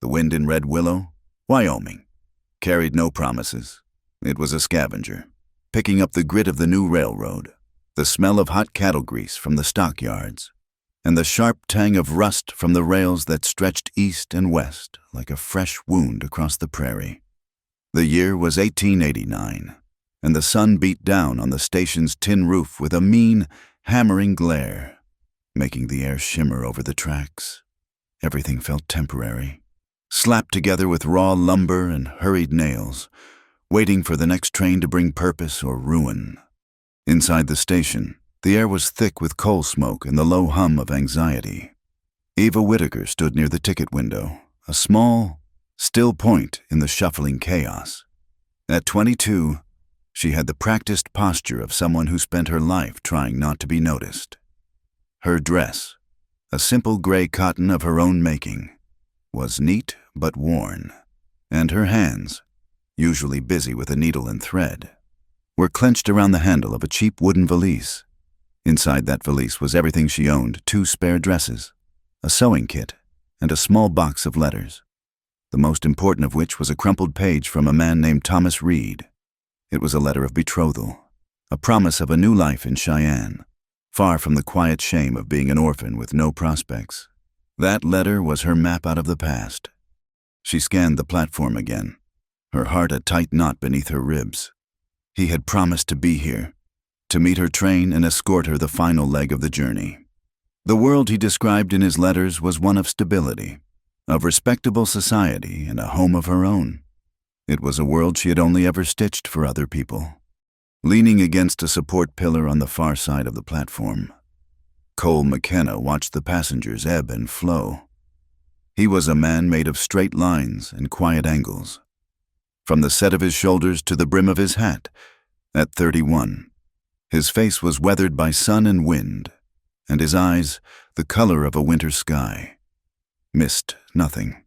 The wind in Red Willow, Wyoming, carried no promises. It was a scavenger, picking up the grit of the new railroad, the smell of hot cattle grease from the stockyards, and the sharp tang of rust from the rails that stretched east and west like a fresh wound across the prairie. The year was 1889, and the sun beat down on the station's tin roof with a mean, hammering glare, making the air shimmer over the tracks. Everything felt temporary, slapped together with raw lumber and hurried nails, waiting for the next train to bring purpose or ruin. Inside the station, the air was thick with coal smoke and the low hum of anxiety. Eva Whittaker stood near the ticket window, a small, still point in the shuffling chaos. At 22, she had the practiced posture of someone who spent her life trying not to be noticed. Her dress, a simple gray cotton of her own making, was neat but worn, and her hands, usually busy with a needle and thread, were clenched around the handle of a cheap wooden valise. Inside that valise was everything she owned: 2 spare dresses, a sewing kit, and a small box of letters, the most important of which was a crumpled page from a man named Thomas Reed. It was a letter of betrothal, a promise of a new life in Cheyenne, far from the quiet shame of being an orphan with no prospects. That letter was her map out of the past. She scanned the platform again, her heart a tight knot beneath her ribs. He had promised to be here, to meet her train and escort her the final leg of the journey. The world he described in his letters was one of stability, of respectable society and a home of her own. It was a world she had only ever stitched for other people. Leaning against a support pillar on the far side of the platform, Cole McKenna watched the passengers ebb and flow. He was a man made of straight lines and quiet angles. From the set of his shoulders to the brim of his hat, at 31, his face was weathered by sun and wind, and his eyes the color of a winter sky. Missed nothing.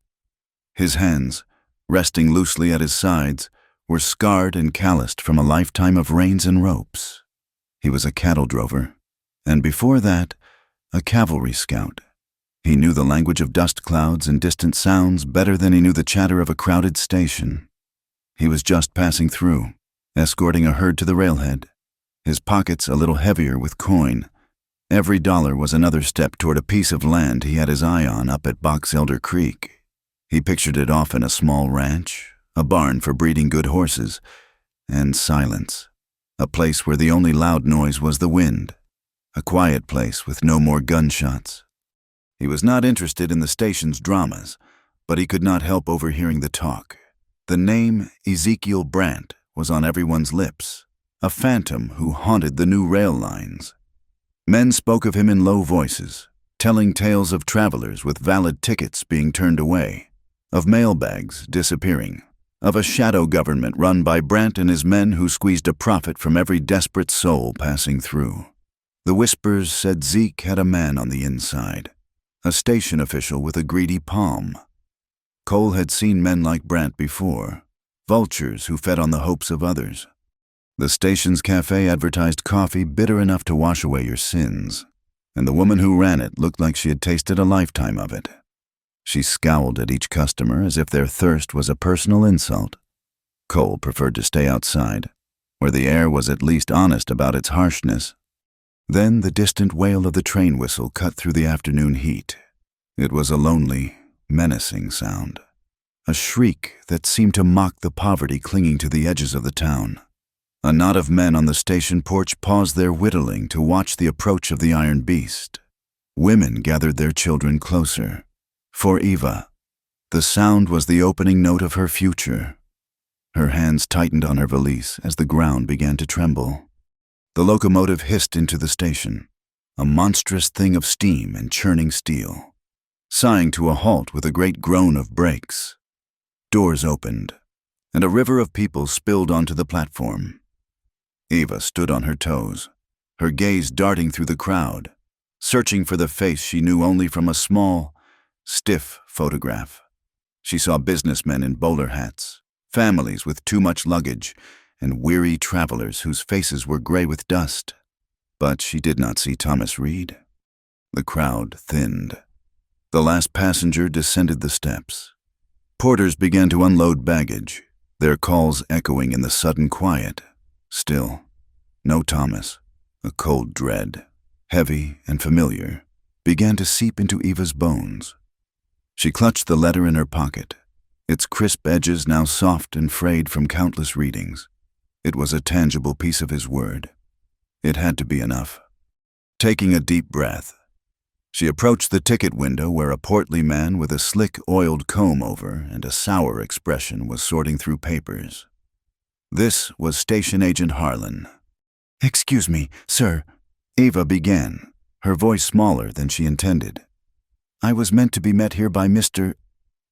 His hands, resting loosely at his sides, were scarred and calloused from a lifetime of reins and ropes. He was a cattle drover, and before that, a cavalry scout. He knew the language of dust clouds and distant sounds better than he knew the chatter of a crowded station. He was just passing through, escorting a herd to the railhead, his pockets a little heavier with coin. Every dollar was another step toward a piece of land he had his eye on up at Box Elder Creek. He pictured it often a small ranch, a barn for breeding good horses, and silence, a place where the only loud noise was the wind, a quiet place with no more gunshots. He was not interested in the station's dramas, but he could not help overhearing the talk. The name Ezekiel Brandt was on everyone's lips, a phantom who haunted the new rail lines. Men spoke of him in low voices, telling tales of travelers with valid tickets being turned away, of mailbags disappearing, of a shadow government run by Brandt and his men who squeezed a profit from every desperate soul passing through. The whispers said Zeke had a man on the inside, a station official with a greedy palm. Cole had seen men like Brandt before, vultures who fed on the hopes of others. The station's cafe advertised coffee bitter enough to wash away your sins, and the woman who ran it looked like she had tasted a lifetime of it. She scowled at each customer as if their thirst was a personal insult. Cole preferred to stay outside, where the air was at least honest about its harshness. Then the distant wail of the train whistle cut through the afternoon heat. It was a lonely, menacing sound, a shriek that seemed to mock the poverty clinging to the edges of the town. A knot of men on the station porch paused their whittling to watch the approach of the iron beast. Women gathered their children closer. For Eva, the sound was the opening note of her future. Her hands tightened on her valise as the ground began to tremble. The locomotive hissed into the station, a monstrous thing of steam and churning steel, sighing to a halt with a great groan of brakes. Doors opened, and a river of people spilled onto the platform. Eva stood on her toes, her gaze darting through the crowd, searching for the face she knew only from a small, stiff photograph. She saw businessmen in bowler hats, families with too much luggage, and weary travelers whose faces were gray with dust. But she did not see Thomas Reed. The crowd thinned. The last passenger descended the steps. porters began to unload baggage, their calls echoing in the sudden quiet. Still, no Thomas. A cold dread, heavy and familiar, began to seep into Eva's bones. She clutched the letter in her pocket, its crisp edges now soft and frayed from countless readings. It was a tangible piece of his word. It had to be enough. Taking a deep breath, she approached the ticket window where a portly man with a slick, oiled comb-over and a sour expression was sorting through papers. This was Station Agent Harlan. "Excuse me, sir," Eva began, her voice smaller than she intended. "I was meant to be met here by Mr.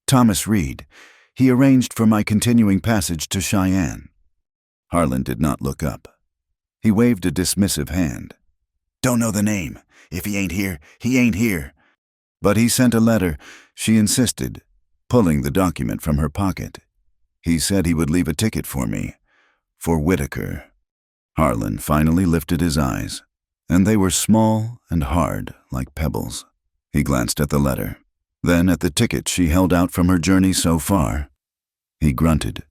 Thomas Reed. He arranged for my continuing passage to Cheyenne." Harlan did not look up. He waved a dismissive hand. "Don't know the name. If he ain't here, he ain't here." "But he sent a letter," she insisted, pulling the document from her pocket. "He said he would leave a ticket for me, for Whitaker." Harlan finally lifted his eyes, and they were small and hard like pebbles. He glanced at the letter, then at the ticket she held out from her journey so far. He grunted,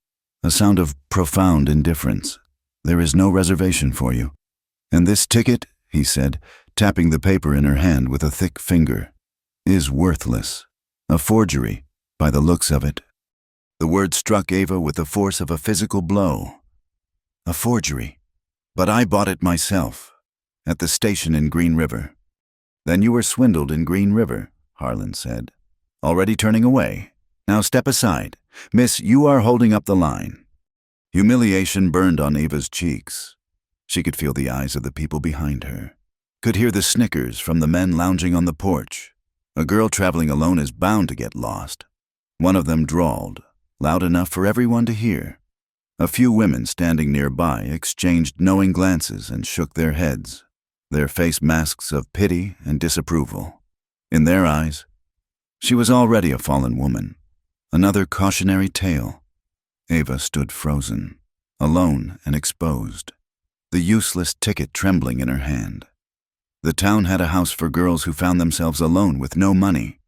a sound of profound indifference. "There is no reservation for you. And this ticket," he said, tapping the paper in her hand with a thick finger, "is worthless. A forgery, by the looks of it." The word struck Eva with the force of a physical blow. "A forgery. But I bought it myself, at the station in Green River." "Then you were swindled in Green River," Harlan said. "Already turning away? Now step aside. Miss, you are holding up the line." Humiliation burned on Eva's cheeks. She could feel the eyes of the people behind her, could hear the snickers from the men lounging on the porch. A girl traveling alone is bound to get lost. One of them drawled, loud enough for everyone to hear. A few women standing nearby exchanged knowing glances and shook their heads, their face masks of pity and disapproval. In their eyes, she was already a fallen woman, another cautionary tale. Eva stood frozen, alone and exposed, the useless ticket trembling in her hand. The town had a house for girls who found themselves alone with no money,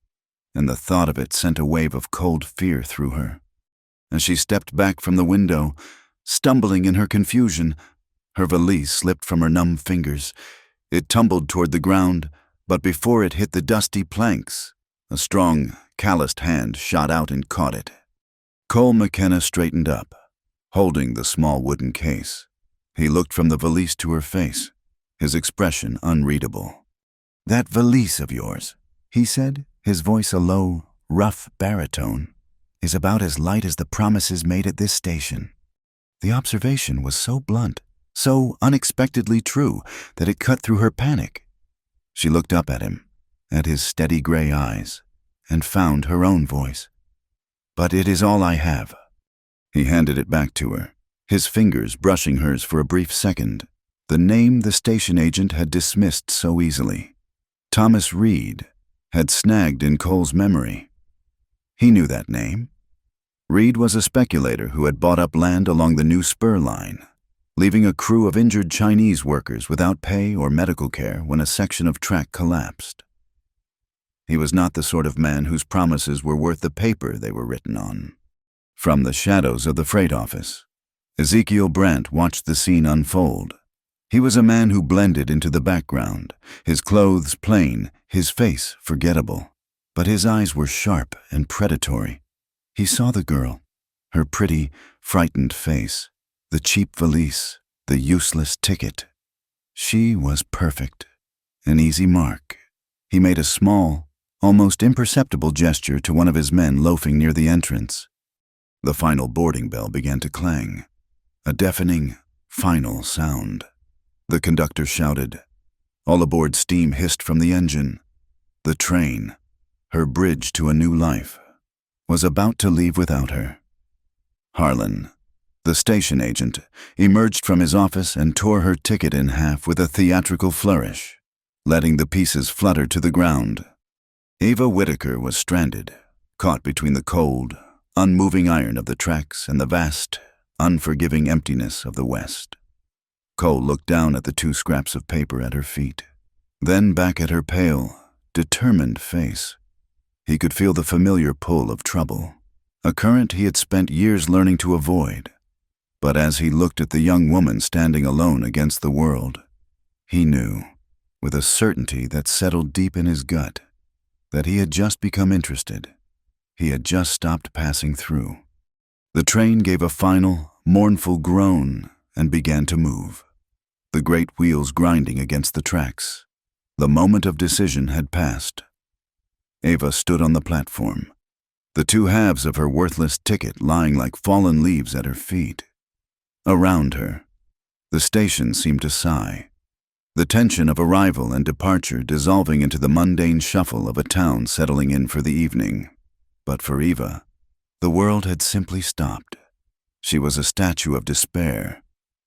and the thought of it sent a wave of cold fear through her. As she stepped back from the window, stumbling in her confusion, her valise slipped from her numb fingers. It tumbled toward the ground, but before it hit the dusty planks, a strong, calloused hand shot out and caught it. Cole McKenna straightened up, holding the small wooden case. He looked from the valise to her face, his expression unreadable. "That valise of yours," he said, his voice a low, rough baritone, "is about as light as the promises made at this station." The observation was so blunt, so unexpectedly true, that it cut through her panic. She looked up at him, at his steady gray eyes, and found her own voice. "But it is all I have." He handed it back to her, his fingers brushing hers for a brief second. The name the station agent had dismissed so easily. Thomas Reed had snagged in Cole's memory. He knew that name. Reed was a speculator who had bought up land along the new spur line, leaving a crew of injured Chinese workers without pay or medical care when a section of track collapsed. He was not the sort of man whose promises were worth the paper they were written on. From the shadows of the freight office, Ezekiel Brandt watched the scene unfold. He was a man who blended into the background, his clothes plain, his face forgettable. But his eyes were sharp and predatory. He saw the girl, her pretty, frightened face, the cheap valise, the useless ticket. She was perfect, an easy mark. He made a small, almost imperceptible gesture to one of his men loafing near the entrance. The final boarding bell began to clang, a deafening, final sound. The conductor shouted. All aboard steam hissed from the engine. The train, her bridge to a new life, was about to leave without her. Harlan, the station agent, emerged from his office and tore her ticket in half with a theatrical flourish, letting the pieces flutter to the ground. Eva Whitaker was stranded, caught between the cold, unmoving iron of the tracks and the vast, unforgiving emptiness of the West. Cole looked down at the two scraps of paper at her feet, then back at her pale, determined face. He could feel the familiar pull of trouble, a current he had spent years learning to avoid. But as he looked at the young woman standing alone against the world, he knew, with a certainty that settled deep in his gut, that he had just become interested. He had just stopped passing through. The train gave a final, mournful groan and began to move, the great wheels grinding against the tracks. The moment of decision had passed. Ava stood on the platform, the two halves of her worthless ticket lying like fallen leaves at her feet. Around her, the station seemed to sigh, the tension of arrival and departure dissolving into the mundane shuffle of a town settling in for the evening. But for Eva, the world had simply stopped. She was a statue of despair,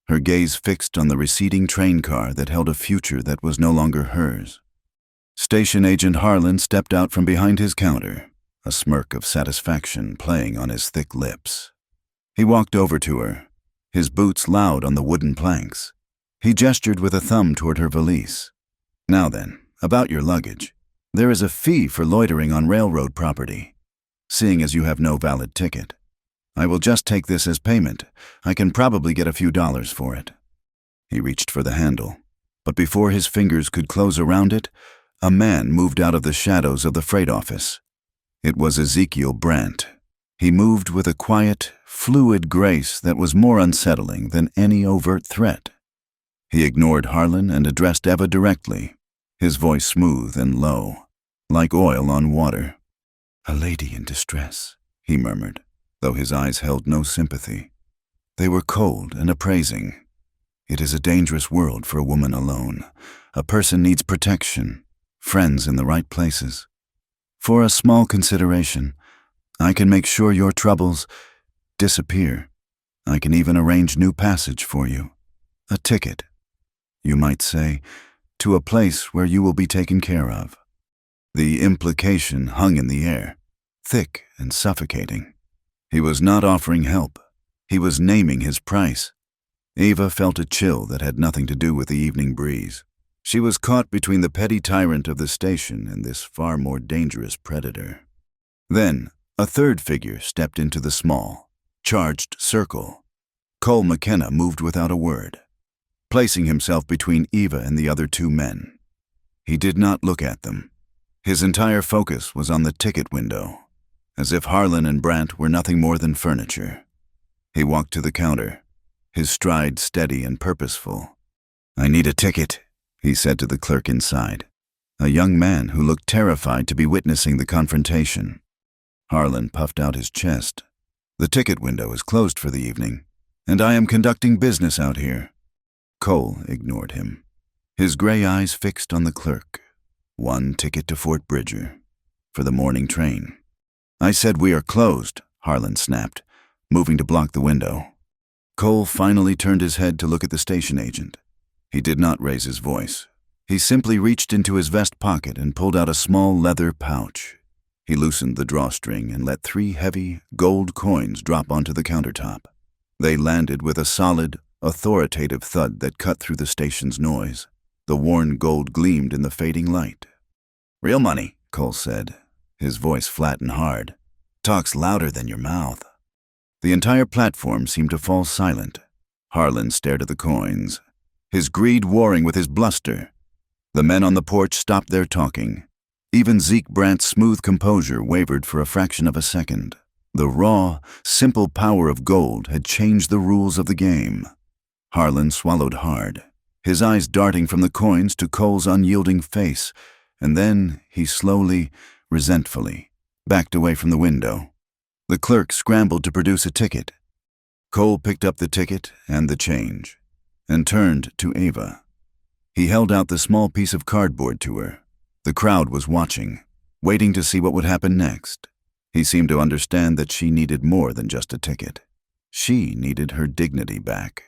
her gaze fixed on the receding train car that held a future that was no longer hers. Station agent Harlan stepped out from behind his counter, a smirk of satisfaction playing on his thick lips. He walked over to her, his boots loud on the wooden planks. He gestured with a thumb toward her valise. "Now then, about your luggage. There is a fee for loitering on railroad property. Seeing as you have no valid ticket, I will just take this as payment. I can probably get a few dollars for it." He reached for the handle, but before his fingers could close around it, a man moved out of the shadows of the freight office. It was Ezekiel Brandt. He moved with a quiet, fluid grace that was more unsettling than any overt threat. He ignored Harlan and addressed Eva directly, his voice smooth and low, like oil on water. "A lady in distress," he murmured, though his eyes held no sympathy. They were cold and appraising. "It is a dangerous world for a woman alone. A person needs protection, friends in the right places. For a small consideration, I can make sure your troubles disappear. I can even arrange new passage for you. A ticket, you might say, to a place where you will be taken care of." The implication hung in the air, thick and suffocating. He was not offering help. He was naming his price. Eva felt a chill that had nothing to do with the evening breeze. She was caught between the petty tyrant of the station and this far more dangerous predator. Then, a third figure stepped into the small, charged circle. Cole McKenna moved without a word, placing himself between Eva and the other two men. He did not look at them. His entire focus was on the ticket window, as if Harlan and Brandt were nothing more than furniture. He walked to the counter, his stride steady and purposeful. "I need a ticket," he said to the clerk inside, a young man who looked terrified to be witnessing the confrontation. Harlan puffed out his chest. "The ticket window is closed for the evening, and I am conducting business out here." Cole ignored him, his gray eyes fixed on the clerk. "One ticket to Fort Bridger, for the morning train." "I said we are closed," Harlan snapped, moving to block the window. Cole finally turned his head to look at the station agent. He did not raise his voice. He simply reached into his vest pocket and pulled out a small leather pouch. He loosened the drawstring and let 3 heavy, gold coins drop onto the countertop. They landed with a solid, authoritative thud that cut through the station's noise. The worn gold gleamed in the fading light. "Real money," Cole said, his voice flat and hard. "Talks louder than your mouth." The entire platform seemed to fall silent. Harlan stared at the coins, his greed warring with his bluster. The men on the porch stopped their talking. Even Zeke Brandt's smooth composure wavered for a fraction of a second. The raw, simple power of gold had changed the rules of the game. Harlan swallowed hard, his eyes darting from the coins to Cole's unyielding face, and then he slowly, resentfully, backed away from the window. The clerk scrambled to produce a ticket. Cole picked up the ticket and the change, and turned to Ava. He held out the small piece of cardboard to her. The crowd was watching, waiting to see what would happen next. He seemed to understand that she needed more than just a ticket. She needed her dignity back.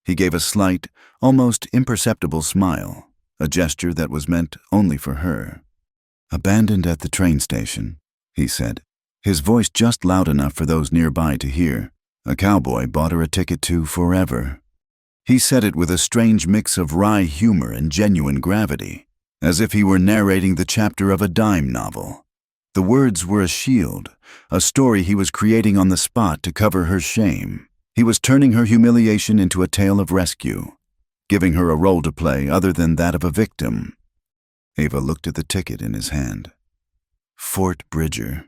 He gave a slight, almost imperceptible smile, a gesture that was meant only for her. "Abandoned at the train station," he said, his voice just loud enough for those nearby to hear. "A cowboy bought her a ticket to forever." He said it with a strange mix of wry humor and genuine gravity, as if he were narrating the chapter of a dime novel. The words were a shield, a story he was creating on the spot to cover her shame. He was turning her humiliation into a tale of rescue, giving her a role to play other than that of a victim. Ava looked at the ticket in his hand. Fort Bridger.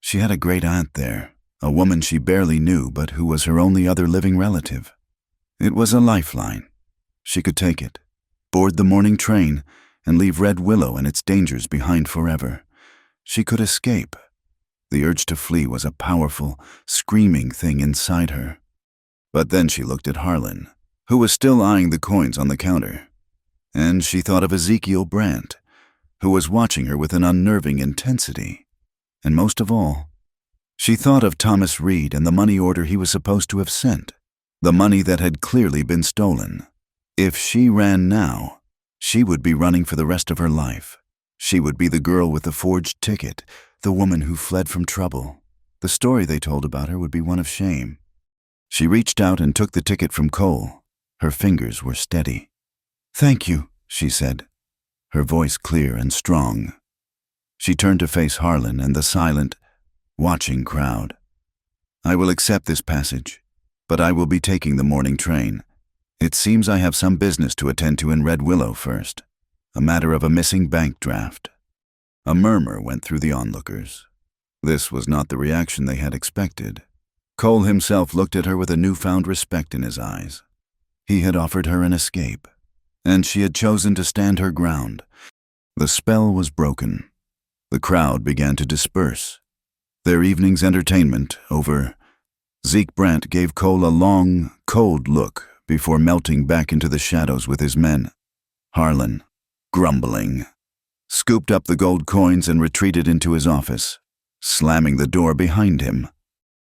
She had a great aunt there, a woman she barely knew but who was her only other living relative. It was a lifeline. She could take it, board the morning train, and leave Red Willow and its dangers behind forever. She could escape. The urge to flee was a powerful, screaming thing inside her. But then she looked at Harlan, who was still eyeing the coins on the counter. And she thought of Ezekiel Brandt, who was watching her with an unnerving intensity. And most of all, she thought of Thomas Reed and the money order he was supposed to have sent, the money that had clearly been stolen. If she ran now, she would be running for the rest of her life. She would be the girl with the forged ticket, the woman who fled from trouble. The story they told about her would be one of shame. She reached out and took the ticket from Cole. Her fingers were steady. "Thank you," she said, her voice clear and strong. She turned to face Harlan and the silent, watching crowd. "I will accept this passage, but I will be taking the morning train. It seems I have some business to attend to in Red Willow first. A matter of a missing bank draft." A murmur went through the onlookers. This was not the reaction they had expected. Cole himself looked at her with a newfound respect in his eyes. He had offered her an escape, and she had chosen to stand her ground. The spell was broken. The crowd began to disperse. Their evening's entertainment over. Zeke Brandt gave Cole a long, cold look before melting back into the shadows with his men. Harlan, grumbling, scooped up the gold coins and retreated into his office, slamming the door behind him.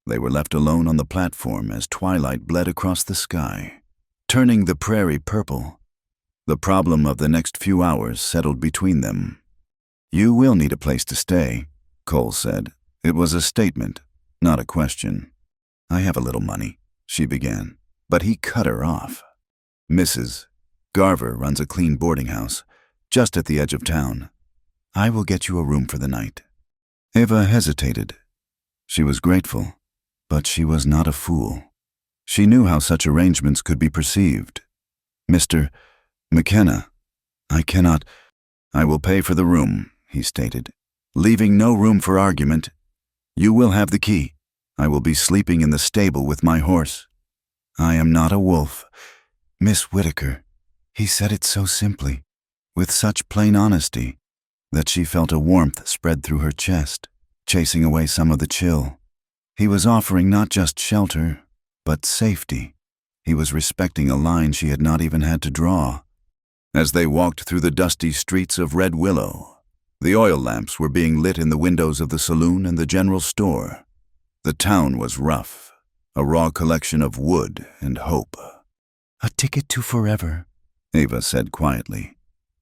They were left alone on the platform as twilight bled across the sky, turning the prairie purple. The problem of the next few hours settled between them. "You will need a place to stay," Cole said. It was a statement, not a question. "I have a little money," she began, but he cut her off. "Mrs. Garver runs a clean boarding house, just at the edge of town. I will get you a room for the night." Ava hesitated. She was grateful, but she was not a fool. She knew how such arrangements could be perceived. "Mr. McKenna, I cannot—" "I will pay for the room," he stated, leaving no room for argument. "You will have the key. I will be sleeping in the stable with my horse. I am not a wolf." "Miss Whitaker," he said it so simply, with such plain honesty, that she felt a warmth spread through her chest, chasing away some of the chill. He was offering not just shelter, but safety. He was respecting a line she had not even had to draw. As they walked through the dusty streets of Red Willow, the oil lamps were being lit in the windows of the saloon and the general store. The town was rough, a raw collection of wood and hope. "A ticket to forever," Ava said quietly,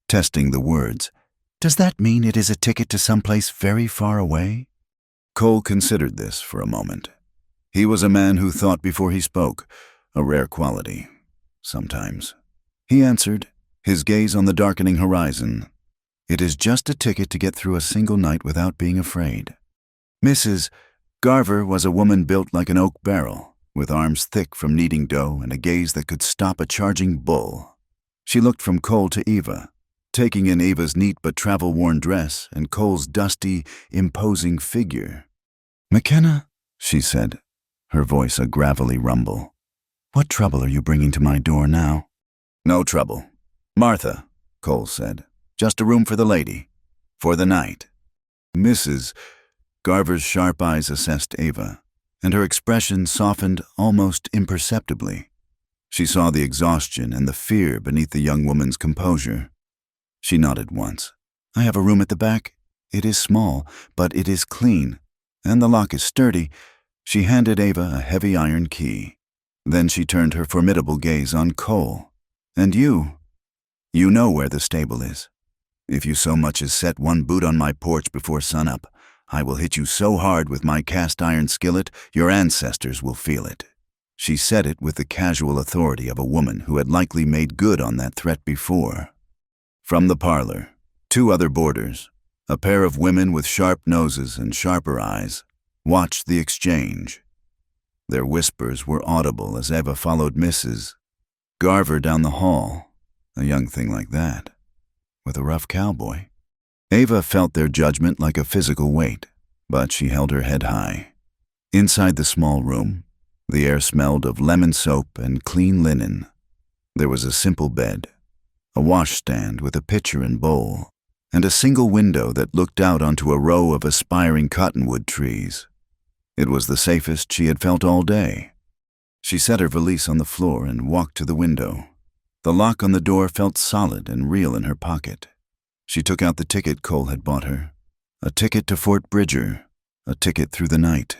testing the words. "Does that mean it is a ticket to someplace very far away?" Cole considered this for a moment. He was a man who thought before he spoke, a rare quality, sometimes. He answered, his gaze on the darkening horizon. "It is just a ticket to get through a single night without being afraid." Mrs. Garver was a woman built like an oak barrel, with arms thick from kneading dough and a gaze that could stop a charging bull. She looked from Cole to Eva, taking in Ava's neat but travel-worn dress and Cole's dusty, imposing figure. "McKenna," she said, her voice a gravelly rumble. "What trouble are you bringing to my door now?" "No trouble. Martha," Cole said. "Just a room for the lady. For the night." Mrs. Garver's sharp eyes assessed Ava, and her expression softened almost imperceptibly. She saw the exhaustion and the fear beneath the young woman's composure. She nodded once. "I have a room at the back. It is small, but it is clean, and the lock is sturdy." She handed Ava a heavy iron key. Then she turned her formidable gaze on Cole. "And you know where the stable is. If you so much as set one boot on my porch before sunup, I will hit you so hard with my cast-iron skillet, your ancestors will feel it." She said it with the casual authority of a woman who had likely made good on that threat before. From the parlor, two other boarders, A pair of women with sharp noses and sharper eyes watched the exchange. Their whispers were audible as Eva followed Mrs. Garver down the hall, a young thing like that, with a rough cowboy. Eva felt their judgment like a physical weight, but she held her head high. Inside the small room, the air smelled of lemon soap and clean linen. There was a simple bed, a washstand with a pitcher and bowl, and a single window that looked out onto a row of aspiring cottonwood trees. It was the safest she had felt all day. She set her valise on the floor and walked to the window. The lock on the door felt solid and real in her pocket. She took out the ticket Cole had bought her, a ticket to Fort Bridger, a ticket through the night.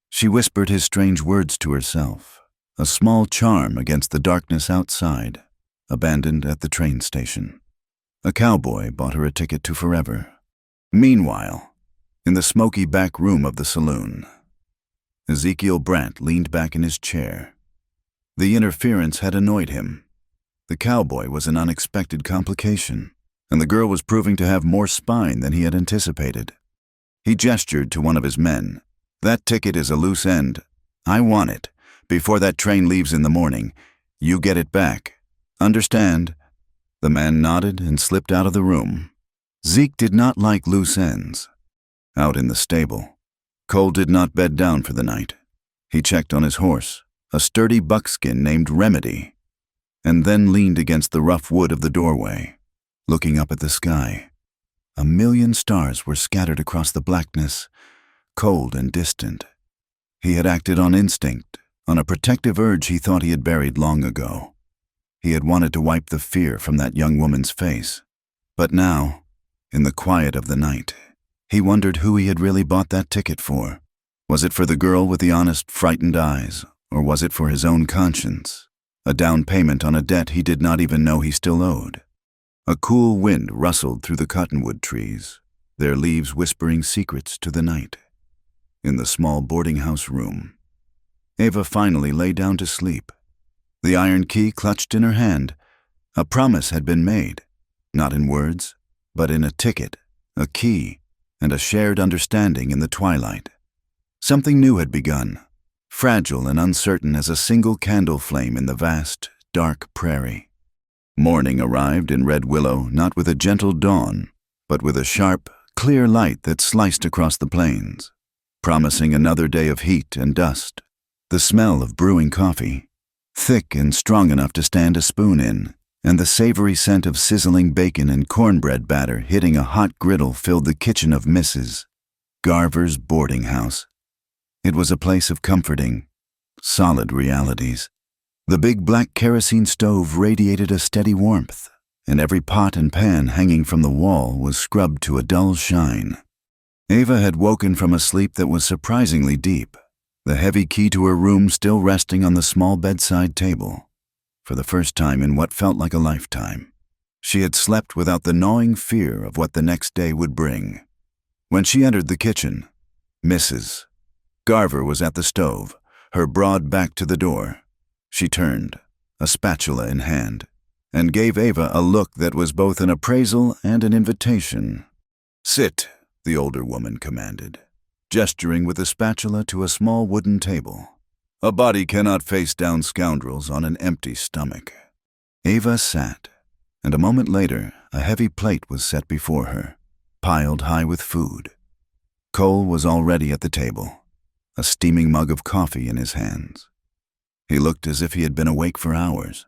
She whispered his strange words to herself, a small charm against the darkness outside, abandoned at the train station. A cowboy bought her a ticket to forever. Meanwhile, in the smoky back room of the saloon, Ezekiel Brandt leaned back in his chair. The interference had annoyed him. The cowboy was an unexpected complication, and the girl was proving to have more spine than he had anticipated. He gestured to one of his men. "That ticket is a loose end. I want it. Before that train leaves in the morning, you get it back. Understand?" The man nodded and slipped out of the room. Zeke did not like loose ends. Out in the stable, Cole did not bed down for the night. He checked on his horse, a sturdy buckskin named Remedy, and then leaned against the rough wood of the doorway, looking up at the sky. A million stars were scattered across the blackness, cold and distant. He had acted on instinct, on a protective urge he thought he had buried long ago. He had wanted to wipe the fear from that young woman's face. But now, in the quiet of the night, he wondered who he had really bought that ticket for. Was it for the girl with the honest, frightened eyes, or was it for his own conscience? A down payment on a debt he did not even know he still owed. A cool wind rustled through the cottonwood trees, their leaves whispering secrets to the night. In the small boarding house room, Eva finally lay down to sleep. The iron key clutched in her hand. A promise had been made, not in words, but in a ticket, a key, and a shared understanding in the twilight. Something new had begun, fragile and uncertain as a single candle flame in the vast, dark prairie. Morning arrived in Red Willow not with a gentle dawn, but with a sharp, clear light that sliced across the plains, promising another day of heat and dust. The smell of brewing coffee, thick and strong enough to stand a spoon in, and the savory scent of sizzling bacon and cornbread batter hitting a hot griddle filled the kitchen of Mrs. Garver's boarding house. It was a place of comforting, solid realities. The big black kerosene stove radiated a steady warmth, and every pot and pan hanging from the wall was scrubbed to a dull shine. Eva had woken from a sleep that was surprisingly deep, the heavy key to her room still resting on the small bedside table. For the first time in what felt like a lifetime, she had slept without the gnawing fear of what the next day would bring. When she entered the kitchen, Mrs. Garver was at the stove, her broad back to the door. She turned, a spatula in hand, and gave Eva a look that was both an appraisal and an invitation. "Sit," the older woman commanded, gesturing with the spatula to a small wooden table. "A body cannot face down scoundrels on an empty stomach." Eva sat, and a moment later a heavy plate was set before her, piled high with food. Cole was already at the table, a steaming mug of coffee in his hands. He looked as if he had been awake for hours,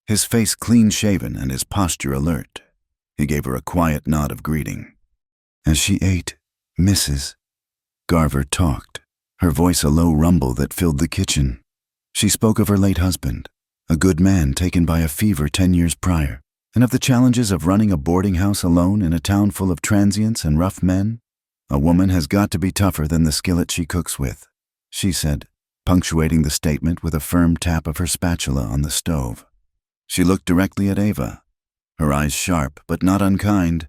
his face clean-shaven and his posture alert. He gave her a quiet nod of greeting. As she ate, Mrs. Garver talked, her voice a low rumble that filled the kitchen. She spoke of her late husband, a good man taken by a fever 10 years prior, and of the challenges of running a boarding house alone in a town full of transients and rough men. "A woman has got to be tougher than the skillet she cooks with," she said, punctuating the statement with a firm tap of her spatula on the stove. She looked directly at Eva, her eyes sharp but not unkind.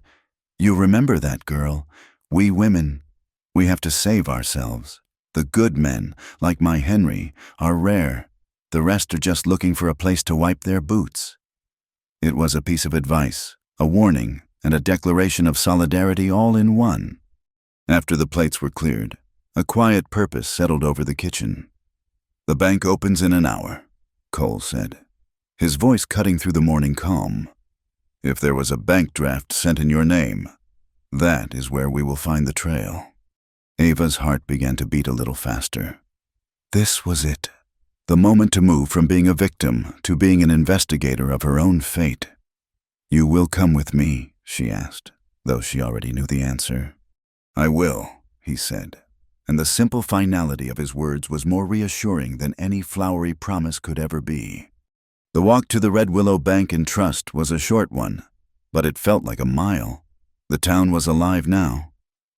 "You remember that, girl. We women, we have to save ourselves. The good men, like my Henry, are rare. The rest are just looking for a place to wipe their boots." It was a piece of advice, a warning, and a declaration of solidarity all in one. After the plates were cleared, a quiet purpose settled over the kitchen. "The bank opens in an hour," Cole said, his voice cutting through the morning calm. "If there was a bank draft sent in your name, that is where we will find the trail." Ava's heart began to beat a little faster. This was it, the moment to move from being a victim to being an investigator of her own fate. "You will come with me?" she asked, though she already knew the answer. "I will," he said, and the simple finality of his words was more reassuring than any flowery promise could ever be. The walk to the Red Willow Bank and Trust was a short one, but it felt like a mile. The town was alive now.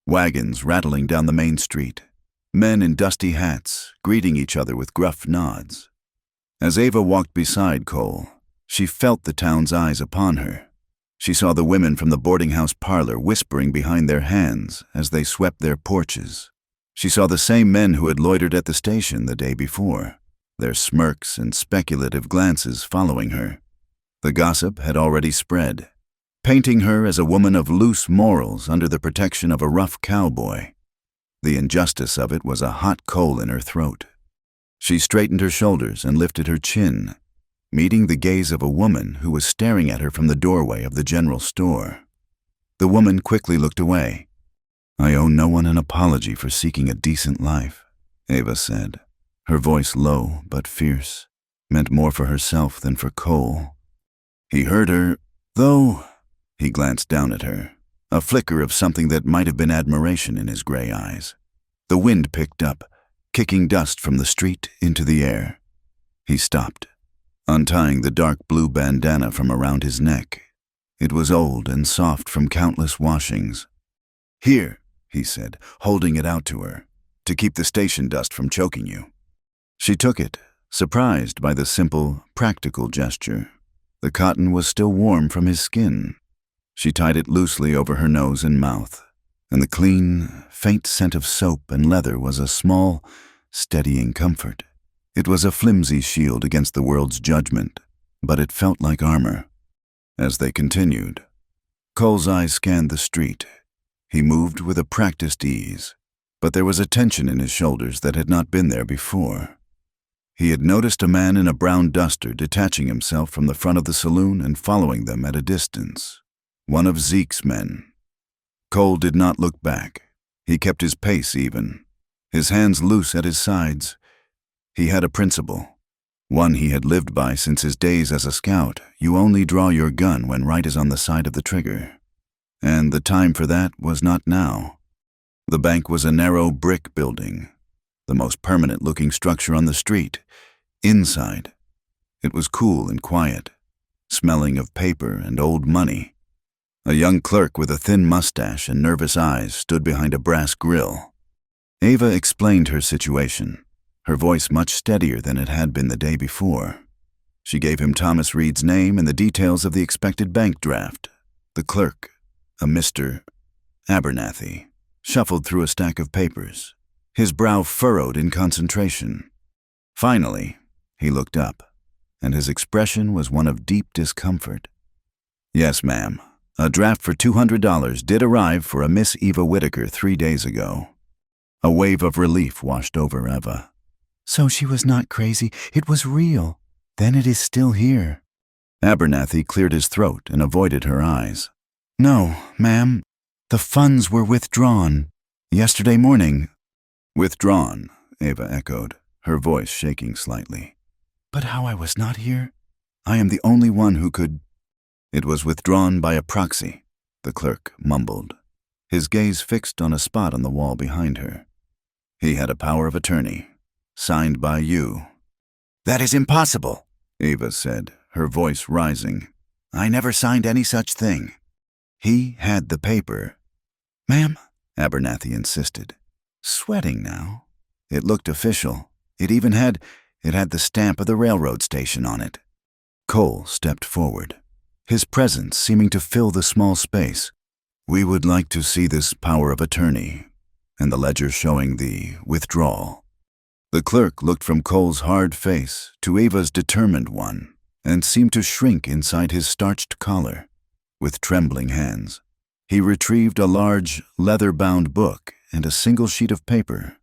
Wagons rattling down the main street, men in dusty hats greeting each other with gruff nods. As Ava walked beside Cole, she felt the town's eyes upon her. She saw the women from the boarding house parlor whispering behind their hands as they swept their porches. She saw the same men who had loitered at the station the day before, their smirks and speculative glances following her. The gossip had already spread, painting her as a woman of loose morals under the protection of a rough cowboy. The injustice of it was a hot coal in her throat. She straightened her shoulders and lifted her chin, meeting the gaze of a woman who was staring at her from the doorway of the general store. The woman quickly looked away. "I owe no one an apology for seeking a decent life," Ava said, her voice low but fierce, meant more for herself than for Cole. He heard her, though. He glanced down at her, a flicker of something that might have been admiration in his gray eyes. The wind picked up, kicking dust from the street into the air. He stopped, untying the dark blue bandana from around his neck. It was old and soft from countless washings. "Here," he said, holding it out to her, "to keep the station dust from choking you." She took it, surprised by the simple, practical gesture. The cotton was still warm from his skin. She tied it loosely over her nose and mouth, and the clean, faint scent of soap and leather was a small, steadying comfort. It was a flimsy shield against the world's judgment, but it felt like armor. As they continued, Cole's eyes scanned the street. He moved with a practiced ease, but there was a tension in his shoulders that had not been there before. He had noticed a man in a brown duster detaching himself from the front of the saloon and following them at a distance. One of Zeke's men. Cole did not look back. He kept his pace even, his hands loose at his sides. He had a principle, one he had lived by since his days as a scout. You only draw your gun when right is on the side of the trigger. And the time for that was not now. The bank was a narrow brick building, the most permanent-looking structure on the street. Inside, it was cool and quiet, smelling of paper and old money. A young clerk with a thin mustache and nervous eyes stood behind a brass grill. Ava explained her situation, her voice much steadier than it had been the day before. She gave him Thomas Reed's name and the details of the expected bank draft. The clerk, a Mr. Abernathy, shuffled through a stack of papers, his brow furrowed in concentration. Finally, he looked up, and his expression was one of deep discomfort. "Yes, ma'am. A draft for $200 did arrive for a Miss Eva Whitaker 3 days ago." A wave of relief washed over Eva. "So she was not crazy. It was real. Then it is still here." Abernathy cleared his throat and avoided her eyes. "No, ma'am. The funds were withdrawn yesterday morning." "Withdrawn," Ava echoed, her voice shaking slightly. "But how I was not here? I am the only one who could—" "It was withdrawn by a proxy," the clerk mumbled, his gaze fixed on a spot on the wall behind her. "He had a power of attorney, signed by you." "That is impossible," Ava said, her voice rising. "I never signed any such thing." "He had the paper." "Ma'am," Abernathy insisted, sweating now. It looked official. It had the stamp of the railroad station on it. Cole stepped forward, his presence seeming to fill the small space. "We would like to see this power of attorney," and the ledger showing the withdrawal. The clerk looked from Cole's hard face to Ava's determined one and seemed to shrink inside his starched collar. With trembling hands, he retrieved a large, leather-bound book and a single sheet of paper.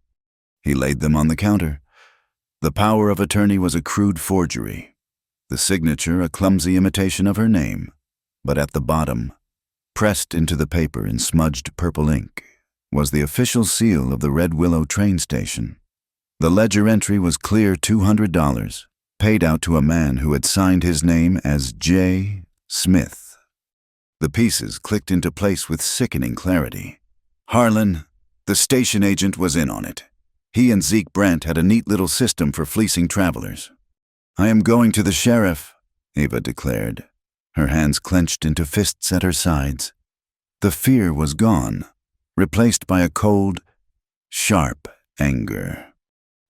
He laid them on the counter. The power of attorney was a crude forgery, the signature a clumsy imitation of her name, but at the bottom, pressed into the paper in smudged purple ink, was the official seal of the Red Willow train station. The ledger entry was clear $200, paid out to a man who had signed his name as J. Smith. The pieces clicked into place with sickening clarity. Harlan, the station agent, was in on it. He and Zeke Brandt had a neat little system for fleecing travelers. "I am going to the sheriff," Ava declared, her hands clenched into fists at her sides. The fear was gone, replaced by a cold, sharp anger.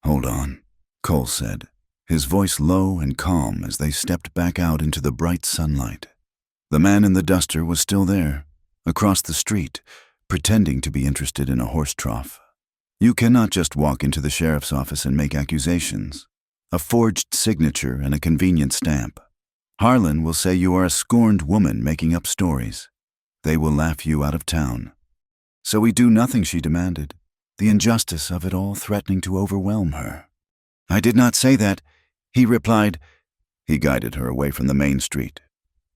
"Hold on," Cole said, his voice low and calm as they stepped back out into the bright sunlight. The man in the duster was still there, across the street, pretending to be interested in a horse trough. "You cannot just walk into the sheriff's office and make accusations. A forged signature and a convenient stamp. Harlan will say you are a scorned woman making up stories. They will laugh you out of town." "So we do nothing," she demanded, the injustice of it all threatening to overwhelm her. "I did not say that," he replied. He guided her away from the main street,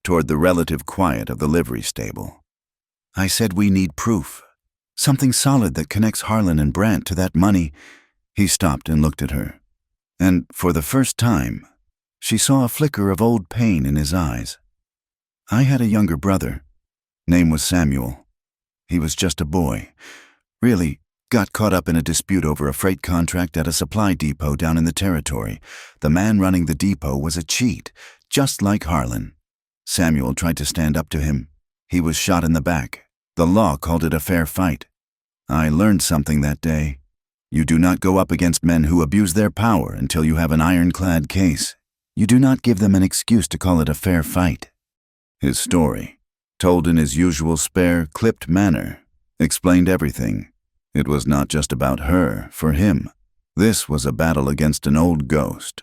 toward the relative quiet of the livery stable. "I said we need proof. Something solid that connects Harlan and Brandt to that money." He stopped and looked at her, and for the first time, she saw a flicker of old pain in his eyes. "I had a younger brother. Name was Samuel. He was just a boy. Really, got caught up in a dispute over a freight contract at a supply depot down in the territory. The man running the depot was a cheat, just like Harlan. Samuel tried to stand up to him. He was shot in the back. The law called it a fair fight. I learned something that day. You do not go up against men who abuse their power until you have an ironclad case. You do not give them an excuse to call it a fair fight." His story, told in his usual spare, clipped manner, explained everything. It was not just about her, for him. This was a battle against an old ghost.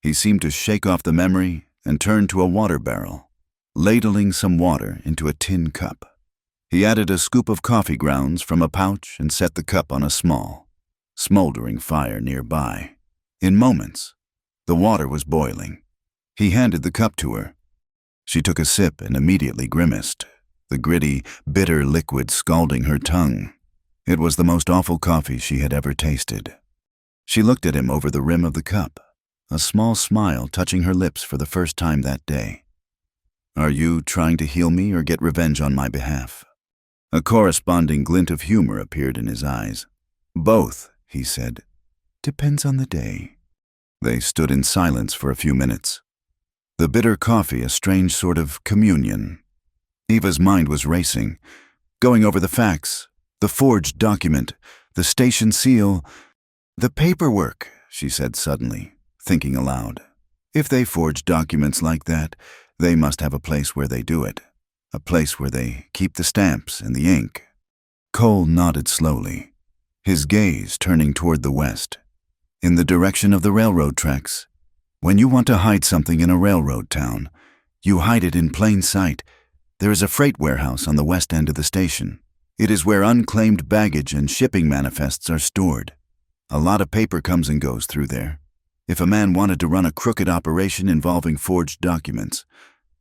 He seemed to shake off the memory and turn to a water barrel, ladling some water into a tin cup. He added a scoop of coffee grounds from a pouch and set the cup on a small, smoldering fire nearby. In moments, the water was boiling. He handed the cup to her. She took a sip and immediately grimaced, the gritty, bitter liquid scalding her tongue. It was the most awful coffee she had ever tasted. She looked at him over the rim of the cup, a small smile touching her lips for the first time that day. "Are you trying to heal me or get revenge on my behalf?" A corresponding glint of humor appeared in his eyes. "Both," he said. "Depends on the day." They stood in silence for a few minutes. The bitter coffee a strange sort of communion. Eva's mind was racing, going over the facts, the forged document, the station seal. "The paperwork," she said suddenly, thinking aloud. "If they forge documents like that, they must have a place where they do it. A place where they keep the stamps and the ink." Cole nodded slowly, his gaze turning toward the west, in the direction of the railroad tracks. "When you want to hide something in a railroad town, you hide it in plain sight. There is a freight warehouse on the west end of the station. It is where unclaimed baggage and shipping manifests are stored. A lot of paper comes and goes through there. If a man wanted to run a crooked operation involving forged documents,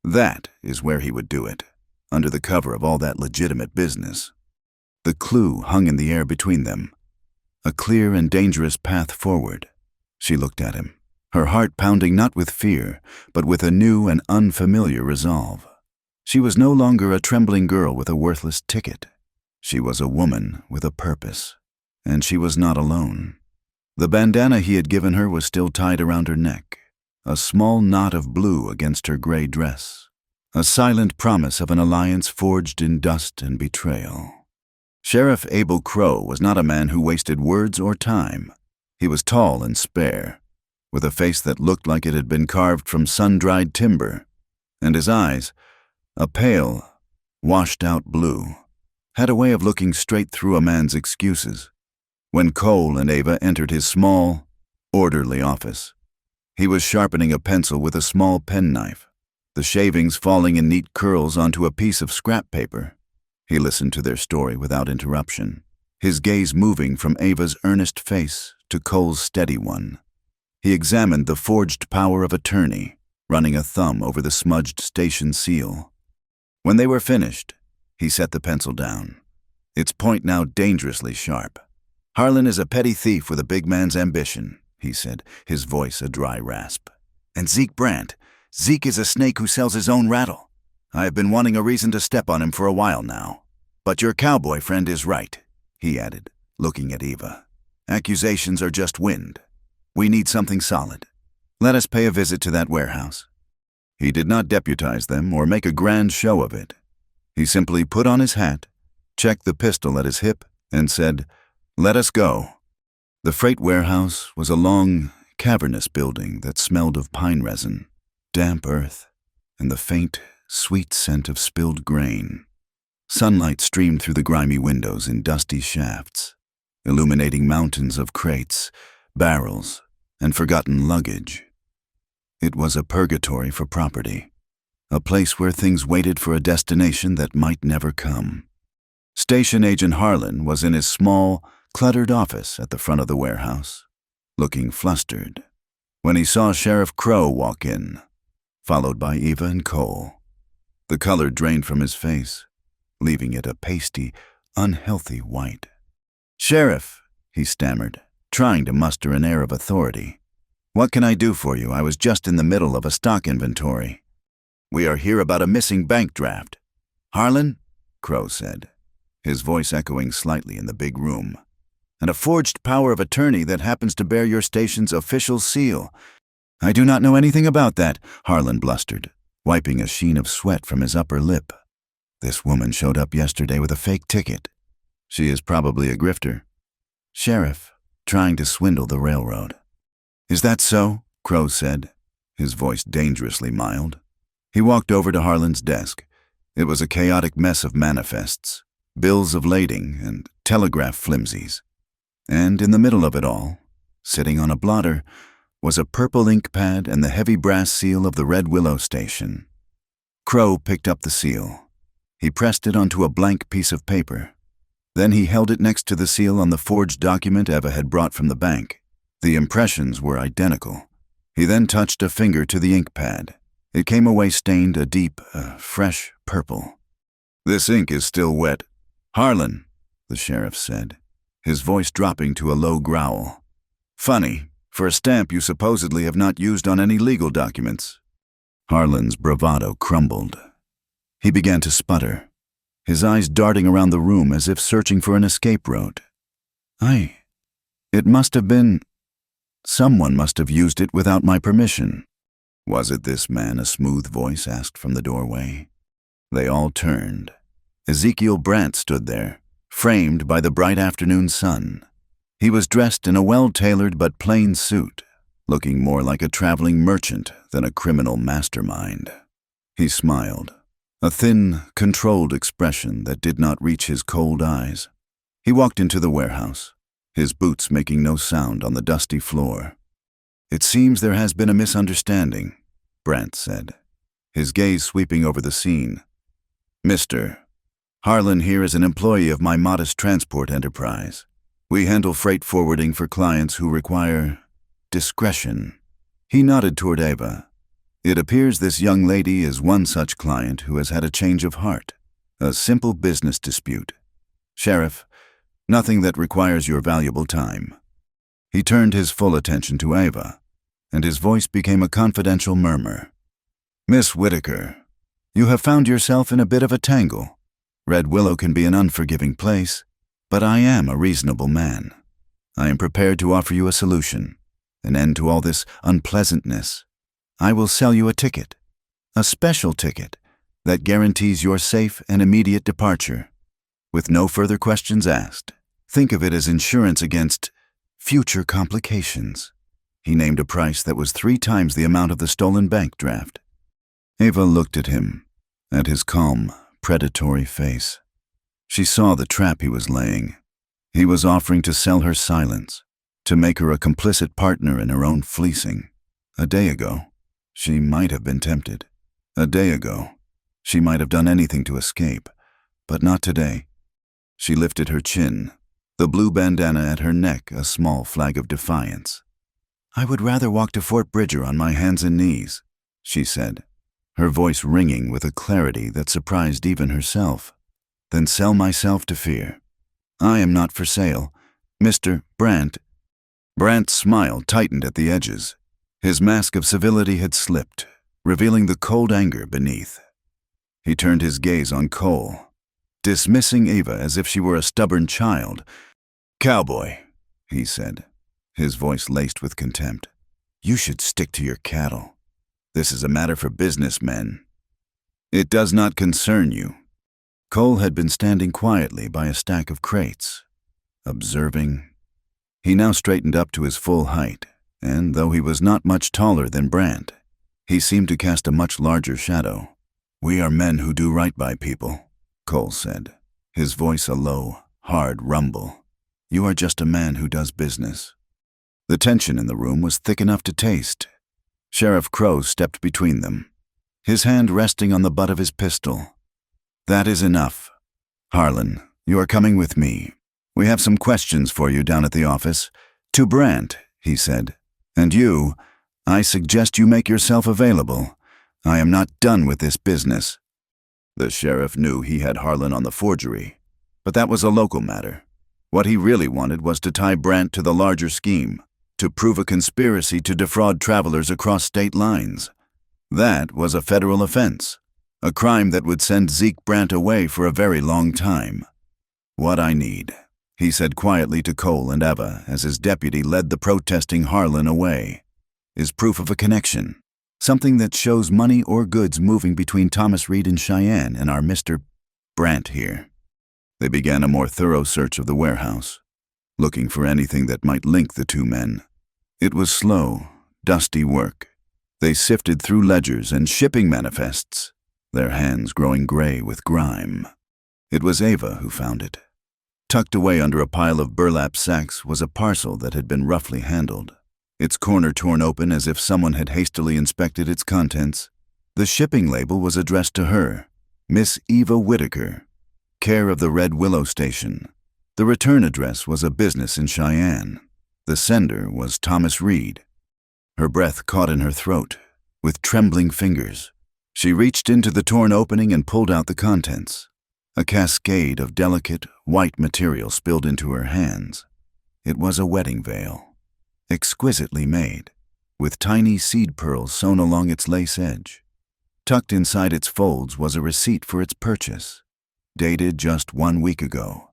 that is where he would do it, under the cover of all that legitimate business." The clue hung in the air between them, a clear and dangerous path forward. She looked at him, her heart pounding not with fear, but with a new and unfamiliar resolve. She was no longer a trembling girl with a worthless ticket. She was a woman with a purpose, and she was not alone. The bandana he had given her was still tied around her neck, a small knot of blue against her gray dress, a silent promise of an alliance forged in dust and betrayal. Sheriff Abel Crow was not a man who wasted words or time. He was tall and spare, with a face that looked like it had been carved from sun-dried timber, and his eyes, a pale, washed-out blue, had a way of looking straight through a man's excuses. When Cole and Ava entered his small, orderly office, he was sharpening a pencil with a small penknife. the shavings falling in neat curls onto a piece of scrap paper. He listened to their story without interruption, his gaze moving from Ava's earnest face to Cole's steady one. He examined the forged power of attorney, running a thumb over the smudged station seal. When they were finished, he set the pencil down, its point now dangerously sharp. "Harlan is a petty thief with a big man's ambition," he said, his voice a dry rasp. "And Zeke Brandt, Zeke is a snake who sells his own rattle. I have been wanting a reason to step on him for a while now. But your cowboy friend is right," he added, looking at Eva. "Accusations are just wind. We need something solid. Let us pay a visit to that warehouse." He did not deputize them or make a grand show of it. He simply put on his hat, checked the pistol at his hip, and said, "Let us go." The freight warehouse was a long, cavernous building that smelled of pine resin, damp earth, and the faint, sweet scent of spilled grain. Sunlight streamed through the grimy windows in dusty shafts, illuminating mountains of crates, barrels, and forgotten luggage. It was a purgatory for property, a place where things waited for a destination that might never come. Station Agent Harlan was in his small, cluttered office at the front of the warehouse, looking flustered, when he saw Sheriff Crow walk in, followed by Eva and Cole. The color drained from his face, leaving it a pasty, unhealthy white. "Sheriff," he stammered, trying to muster an air of authority. "What can I do for you? I was just in the middle of a stock inventory." "We are here about a missing bank draft." "Harlan?" Crow said, his voice echoing slightly in the big room. "And a forged power of attorney that happens to bear your station's official seal." "I do not know anything about that," Harlan blustered, wiping a sheen of sweat from his upper lip. "This woman showed up yesterday with a fake ticket. She is probably a grifter." "Sheriff, trying to swindle the railroad." "Is that so?" Crow said, his voice dangerously mild. He walked over to Harlan's desk. It was a chaotic mess of manifests, bills of lading, and telegraph flimsies. And in the middle of it all, sitting on a blotter, was a purple ink pad and the heavy brass seal of the Red Willow station. Crow picked up the seal. He pressed it onto a blank piece of paper. Then he held it next to the seal on the forged document Eva had brought from the bank. The impressions were identical. He then touched a finger to the ink pad. It came away stained a deep, fresh purple. "This ink is still wet." "Harlan," the sheriff said, his voice dropping to a low growl. "Funny, for a stamp you supposedly have not used on any legal documents." Harlan's bravado crumbled. He began to sputter, his eyes darting around the room as if searching for an escape route. It must have been... Someone must have used it without my permission." "Was it this man?" a smooth voice asked from the doorway. They all turned. Ezekiel Brandt stood there, framed by the bright afternoon sun. He was dressed in a well-tailored but plain suit, looking more like a traveling merchant than a criminal mastermind. He smiled, a thin, controlled expression that did not reach his cold eyes. He walked into the warehouse, his boots making no sound on the dusty floor. "It seems there has been a misunderstanding," Brandt said, his gaze sweeping over the scene. "Mr. Harlan here is an employee of my modest transport enterprise. We handle freight forwarding for clients who require discretion." He nodded toward Eva. "It appears this young lady is one such client who has had a change of heart, a simple business dispute. Sheriff, nothing that requires your valuable time." He turned his full attention to Eva, and his voice became a confidential murmur. "Miss Whitaker, you have found yourself in a bit of a tangle. Red Willow can be an unforgiving place, but I am a reasonable man. I am prepared to offer you a solution, an end to all this unpleasantness. I will sell you a ticket, a special ticket that guarantees your safe and immediate departure, with no further questions asked. Think of it as insurance against future complications." He named a price that was 3 times the amount of the stolen bank draft. Eva looked at him, at his calm, predatory face. She saw the trap he was laying. He was offering to sell her silence, to make her a complicit partner in her own fleecing. A day ago, she might have been tempted. A day ago, she might have done anything to escape, but not today. She lifted her chin, the blue bandana at her neck a small flag of defiance. "I would rather walk to Fort Bridger on my hands and knees," she said, her voice ringing with a clarity that surprised even herself, "than sell myself to fear. I am not for sale. Mr. Brandt." Brandt's smile tightened at the edges. His mask of civility had slipped, revealing the cold anger beneath. He turned his gaze on Cole, dismissing Ava as if she were a stubborn child. "Cowboy," he said, his voice laced with contempt, "you should stick to your cattle. This is a matter for businessmen. It does not concern you." Cole had been standing quietly by a stack of crates, observing. He now straightened up to his full height, and though he was not much taller than Brandt, he seemed to cast a much larger shadow. "We are men who do right by people," Cole said, his voice a low, hard rumble. "You are just a man who does business." The tension in the room was thick enough to taste. Sheriff Crow stepped between them, his hand resting on the butt of his pistol. "That is enough. Harlan, you are coming with me. We have some questions for you down at the office." To Brandt, he said, "And you, I suggest you make yourself available. I am not done with this business." The sheriff knew he had Harlan on the forgery, but that was a local matter. What he really wanted was to tie Brandt to the larger scheme, to prove a conspiracy to defraud travelers across state lines. That was a federal offense, a crime that would send Zeke Brandt away for a very long time. "What I need," he said quietly to Cole and Eva as his deputy led the protesting Harlan away, "is proof of a connection, something that shows money or goods moving between Thomas Reed and Cheyenne and our Mr. Brandt here." They began a more thorough search of the warehouse, looking for anything that might link the two men. It was slow, dusty work. They sifted through ledgers and shipping manifests, their hands growing gray with grime. It was Ava who found it. Tucked away under a pile of burlap sacks was a parcel that had been roughly handled, its corner torn open as if someone had hastily inspected its contents. The shipping label was addressed to her, Miss Eva Whitaker, care of the Red Willow Station. The return address was a business in Cheyenne. The sender was Thomas Reed. Her breath caught in her throat. With trembling fingers, she reached into the torn opening and pulled out the contents. A cascade of delicate, white material spilled into her hands. It was a wedding veil, exquisitely made, with tiny seed pearls sewn along its lace edge. Tucked inside its folds was a receipt for its purchase, dated just 1 week ago.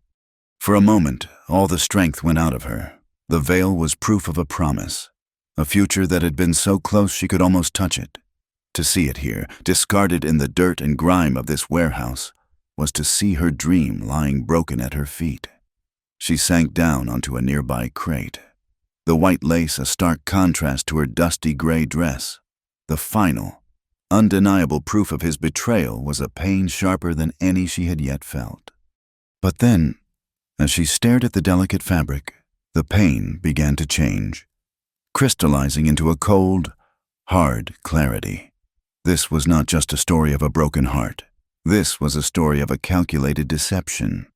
For a moment, all the strength went out of her. The veil was proof of a promise, a future that had been so close she could almost touch it. To see it here, discarded in the dirt and grime of this warehouse, was to see her dream lying broken at her feet. She sank down onto a nearby crate, the white lace a stark contrast to her dusty gray dress. The final, undeniable proof of his betrayal was a pain sharper than any she had yet felt. But then, as she stared at the delicate fabric, the pain began to change, crystallizing into a cold, hard clarity. This was not just a story of a broken heart. This was a story of a calculated deception.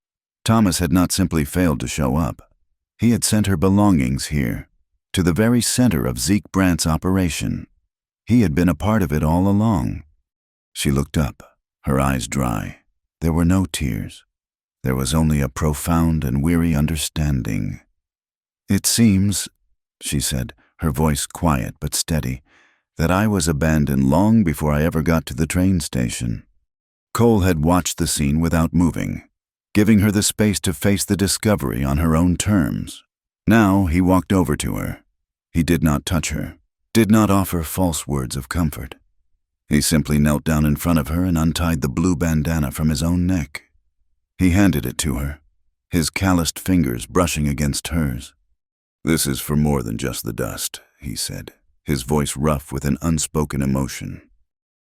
Thomas had not simply failed to show up. He had sent her belongings here, to the very center of Zeke Brandt's operation. He had been a part of it all along. She looked up, her eyes dry. There were no tears. There was only a profound and weary understanding. "It seems," she said, her voice quiet but steady, "that I was abandoned long before I ever got to the train station." Cole had watched the scene without moving, giving her the space to face the discovery on her own terms. Now he walked over to her. He did not touch her, did not offer false words of comfort. He simply knelt down in front of her and untied the blue bandana from his own neck. He handed it to her, his calloused fingers brushing against hers. "This is for more than just the dust," he said, his voice rough with an unspoken emotion.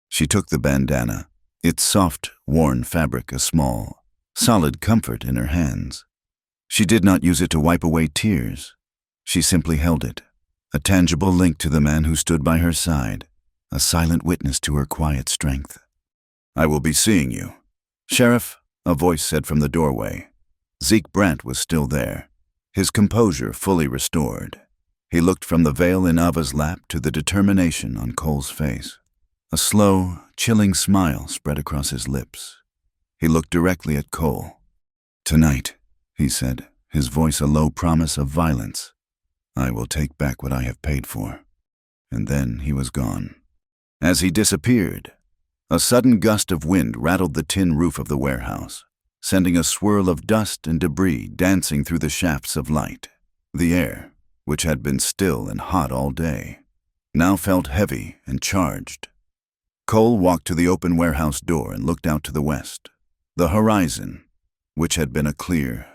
She took the bandana, its soft, worn fabric a small, solid comfort in her hands. She did not use it to wipe away tears. She simply held it, a tangible link to the man who stood by her side, a silent witness to her quiet strength. "I will be seeing you." "Sheriff," a voice said from the doorway. Zeke Brandt was still there, his composure fully restored. He looked from the veil in Ava's lap to the determination on Cole's face. A slow, chilling smile spread across his lips. He looked directly at Cole. "Tonight," he said, his voice a low promise of violence, "I will take back what I have paid for." And then he was gone. As he disappeared, a sudden gust of wind rattled the tin roof of the warehouse, sending a swirl of dust and debris dancing through the shafts of light. The air, which had been still and hot all day, now felt heavy and charged. Cole walked to the open warehouse door and looked out to the west. The horizon, which had been a clear,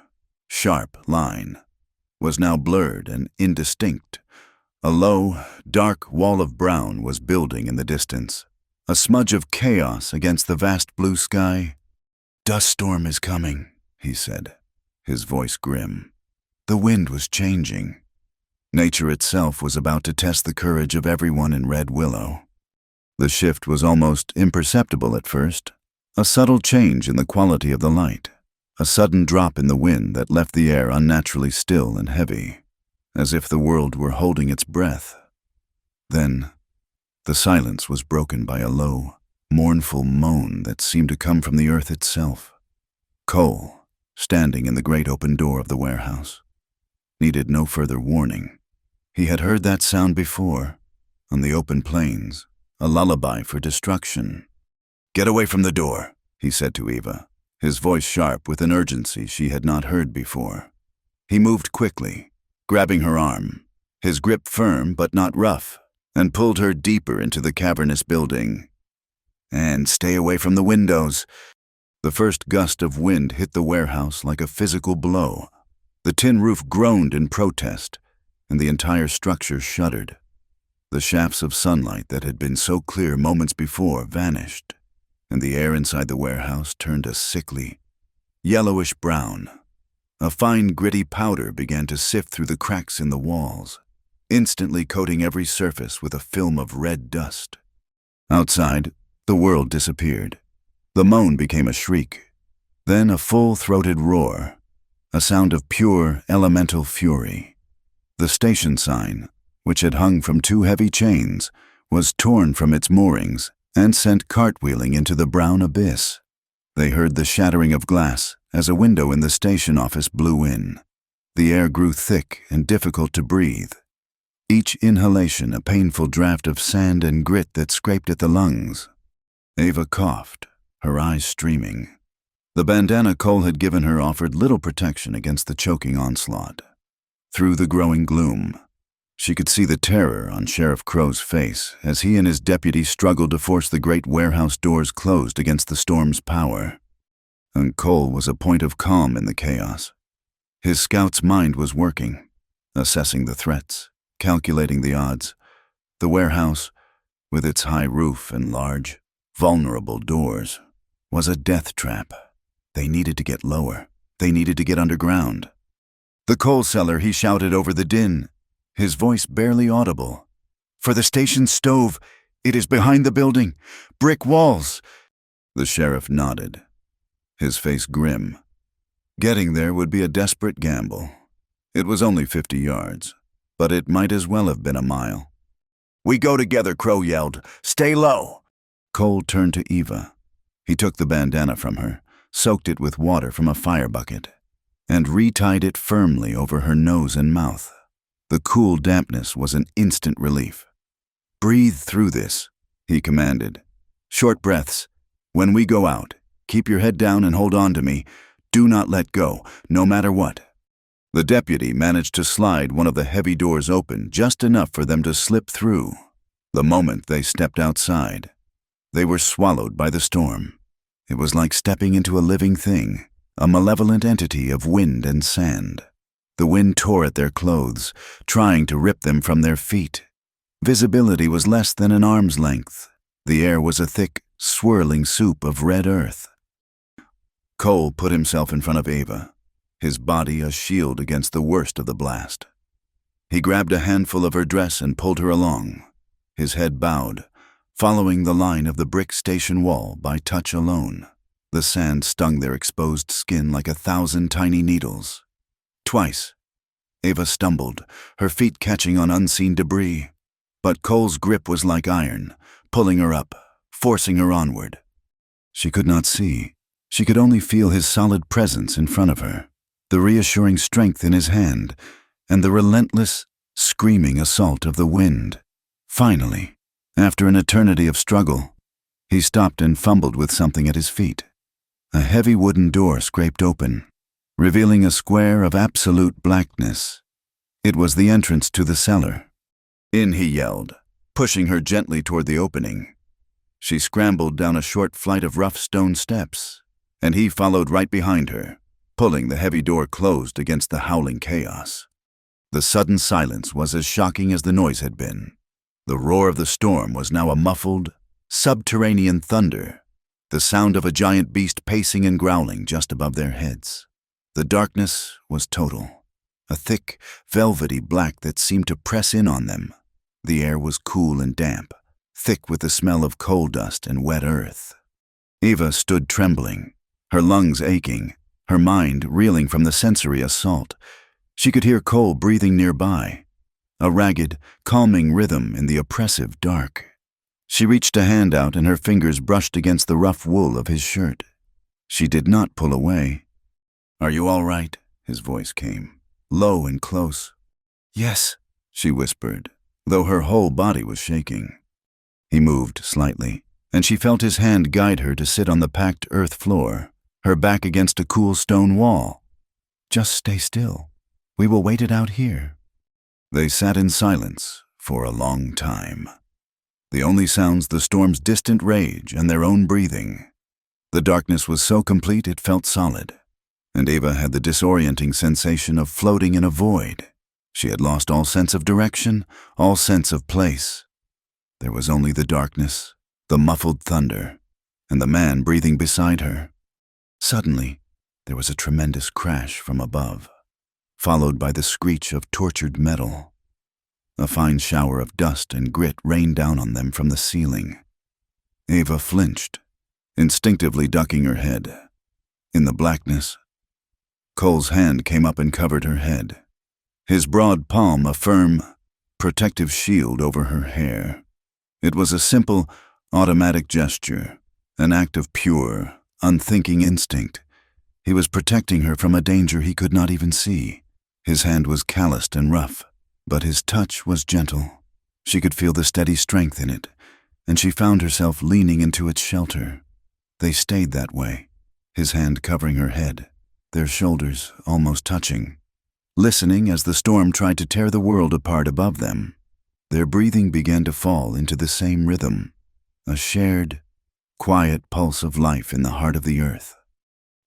sharp line, was now blurred and indistinct. A low, dark wall of brown was building in the distance, a smudge of chaos against the vast blue sky. "Dust storm is coming," he said, his voice grim. The wind was changing. Nature itself was about to test the courage of everyone in Red Willow. The shift was almost imperceptible at first, a subtle change in the quality of the light, a sudden drop in the wind that left the air unnaturally still and heavy, as if the world were holding its breath. Then, the silence was broken by a low, mournful moan that seemed to come from the earth itself. Cole, standing in the great open door of the warehouse, needed no further warning. He had heard that sound before, on the open plains, a lullaby for destruction. "Get away from the door," he said to Eva, his voice sharp with an urgency she had not heard before. He moved quickly, grabbing her arm, his grip firm but not rough, and pulled her deeper into the cavernous building. "And stay away from the windows." The first gust of wind hit the warehouse like a physical blow. The tin roof groaned in protest, and the entire structure shuddered. The shafts of sunlight that had been so clear moments before vanished, and the air inside the warehouse turned a sickly, yellowish brown. A fine, gritty powder began to sift through the cracks in the walls, instantly coating every surface with a film of red dust. Outside, the world disappeared. The moan became a shriek, then a full-throated roar, a sound of pure, elemental fury. The station sign, which had hung from two heavy chains, was torn from its moorings and sent cartwheeling into the brown abyss. They heard the shattering of glass as a window in the station office blew in. The air grew thick and difficult to breathe, each inhalation a painful draft of sand and grit that scraped at the lungs. Ava coughed, her eyes streaming. The bandana Cole had given her offered little protection against the choking onslaught. Through the growing gloom, she could see the terror on Sheriff Crow's face as he and his deputy struggled to force the great warehouse doors closed against the storm's power. And Cole was a point of calm in the chaos. His scout's mind was working, assessing the threats, calculating the odds. The warehouse, with its high roof and large, vulnerable doors, was a death trap. They needed to get lower. They needed to get underground. "The coal cellar," he shouted over the din, his voice barely audible. "For the station stove. It is behind the building. Brick walls." The sheriff nodded, his face grim. Getting there would be a desperate gamble. It was only 50 yards, but it might as well have been a mile. "We go together," Crow yelled. "Stay low." Cole turned to Eva. He took the bandana from her, soaked it with water from a fire bucket, and retied it firmly over her nose and mouth. The cool dampness was an instant relief. "Breathe through this," he commanded. "Short breaths. When we go out, keep your head down and hold on to me. Do not let go, no matter what." The deputy managed to slide one of the heavy doors open just enough for them to slip through. The moment they stepped outside, they were swallowed by the storm. It was like stepping into a living thing, a malevolent entity of wind and sand. The wind tore at their clothes, trying to rip them from their feet. Visibility was less than an arm's length. The air was a thick, swirling soup of red earth. Cole put himself in front of Ava, his body a shield against the worst of the blast. He grabbed a handful of her dress and pulled her along, his head bowed, following the line of the brick station wall by touch alone. The sand stung their exposed skin like 1,000 tiny needles. Twice, Ava stumbled, her feet catching on unseen debris. But Cole's grip was like iron, pulling her up, forcing her onward. She could not see. She could only feel his solid presence in front of her, the reassuring strength in his hand, and the relentless, screaming assault of the wind. Finally, after an eternity of struggle, he stopped and fumbled with something at his feet. A heavy wooden door scraped open, revealing a square of absolute blackness. It was the entrance to the cellar. "In," he yelled, pushing her gently toward the opening. She scrambled down a short flight of rough stone steps, and he followed right behind her, pulling the heavy door closed against the howling chaos. The sudden silence was as shocking as the noise had been. The roar of the storm was now a muffled, subterranean thunder, the sound of a giant beast pacing and growling just above their heads. The darkness was total, a thick, velvety black that seemed to press in on them. The air was cool and damp, thick with the smell of coal dust and wet earth. Ava stood trembling, her lungs aching, her mind reeling from the sensory assault. She could hear Cole breathing nearby, a ragged, calming rhythm in the oppressive dark. She reached a hand out and her fingers brushed against the rough wool of his shirt. She did not pull away. "Are you all right?" his voice came, low and close. "Yes," she whispered, though her whole body was shaking. He moved slightly, and she felt his hand guide her to sit on the packed earth floor, her back against a cool stone wall. "Just stay still. We will wait it out here." They sat in silence for a long time. The only sounds the storm's distant rage and their own breathing. The darkness was so complete it felt solid, and Ava had the disorienting sensation of floating in a void. She had lost all sense of direction, all sense of place. There was only the darkness, the muffled thunder, and the man breathing beside her. Suddenly, there was a tremendous crash from above, followed by the screech of tortured metal. A fine shower of dust and grit rained down on them from the ceiling. Ava flinched, instinctively ducking her head. In the blackness, Cole's hand came up and covered her head, his broad palm a firm, protective shield over her hair. It was a simple, automatic gesture, an act of pure, unthinking instinct. He was protecting her from a danger he could not even see. His hand was calloused and rough, but his touch was gentle. She could feel the steady strength in it, and she found herself leaning into its shelter. They stayed that way, his hand covering her head, their shoulders almost touching, listening as the storm tried to tear the world apart above them. Their breathing began to fall into the same rhythm, a shared, quiet pulse of life in the heart of the earth.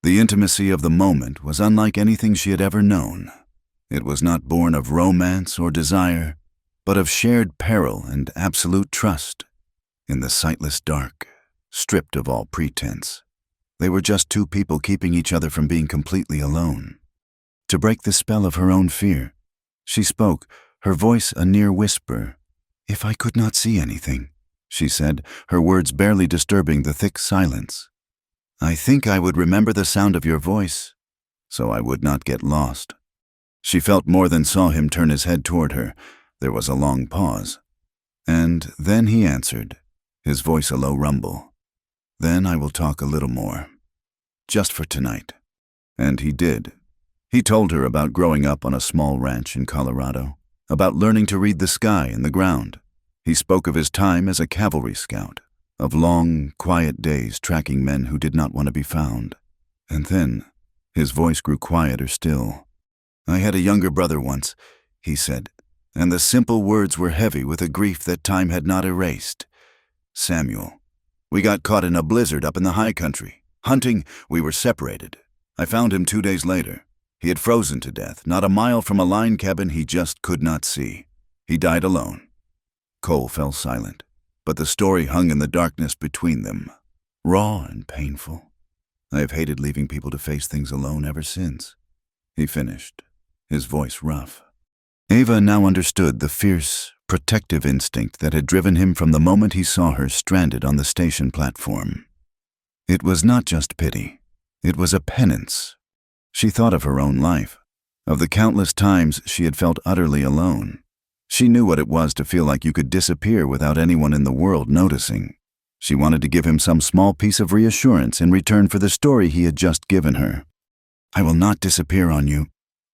The intimacy of the moment was unlike anything she had ever known. It was not born of romance or desire, but of shared peril and absolute trust. In the sightless dark, stripped of all pretense, they were just two people keeping each other from being completely alone. To break the spell of her own fear, she spoke, her voice a near whisper. "If I could not see anything," she said, her words barely disturbing the thick silence, "I think I would remember the sound of your voice, so I would not get lost." She felt more than saw him turn his head toward her. There was a long pause. And then he answered, his voice a low rumble. "Then I will talk a little more. Just for tonight." And he did. He told her about growing up on a small ranch in Colorado, about learning to read the sky and the ground. He spoke of his time as a cavalry scout, of long, quiet days tracking men who did not want to be found. And then, his voice grew quieter still. "I had a younger brother once," he said, and the simple words were heavy with a grief that time had not erased. "Samuel. We got caught in a blizzard up in the high country. Hunting, we were separated. I found him 2 days later. He had frozen to death, not a mile from a line cabin he just could not see. He died alone." Cole fell silent, but the story hung in the darkness between them, raw and painful. "I have hated leaving people to face things alone ever since," he finished, his voice rough. Ava now understood the fierce, protective instinct that had driven him from the moment he saw her stranded on the station platform. It was not just pity. It was a penance. She thought of her own life, of the countless times she had felt utterly alone. She knew what it was to feel like you could disappear without anyone in the world noticing. She wanted to give him some small piece of reassurance in return for the story he had just given her. "I will not disappear on you,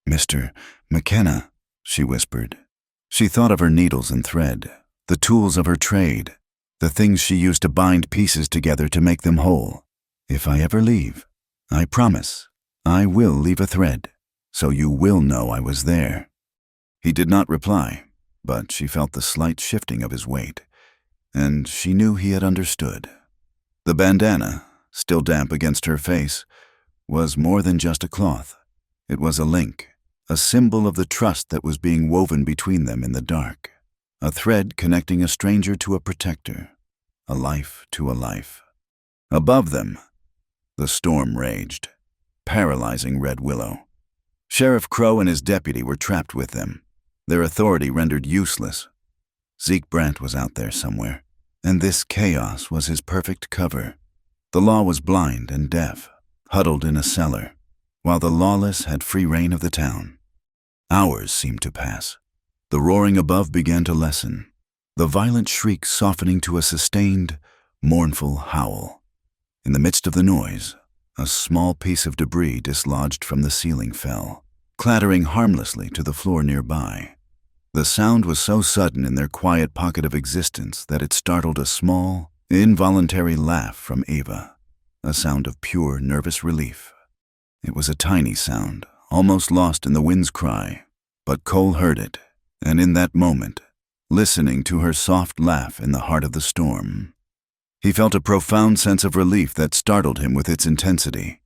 Mr. McKenna," she whispered. She thought of her needles and thread, the tools of her trade, the things she used to bind pieces together to make them whole. "If I ever leave, I promise, I will leave a thread, so you will know I was there." He did not reply, but she felt the slight shifting of his weight, and she knew he had understood. The bandana, still damp against her face, was more than just a cloth. It was a link, a symbol of the trust that was being woven between them in the dark, a thread connecting a stranger to a protector, a life to a life. Above them, the storm raged, paralyzing Red Willow. Sheriff Crow and his deputy were trapped with them, their authority rendered useless. Zeke Brandt was out there somewhere, and this chaos was his perfect cover. The law was blind and deaf, huddled in a cellar, while the lawless had free reign of the town. Hours seemed to pass. The roaring above began to lessen, the violent shriek softening to a sustained, mournful howl. In the midst of the noise, a small piece of debris dislodged from the ceiling fell, clattering harmlessly to the floor nearby. The sound was so sudden in their quiet pocket of existence that it startled a small, involuntary laugh from Ava, a sound of pure, nervous relief. It was a tiny sound, almost lost in the wind's cry, but Cole heard it, and in that moment, listening to her soft laugh in the heart of the storm, he felt a profound sense of relief that startled him with its intensity.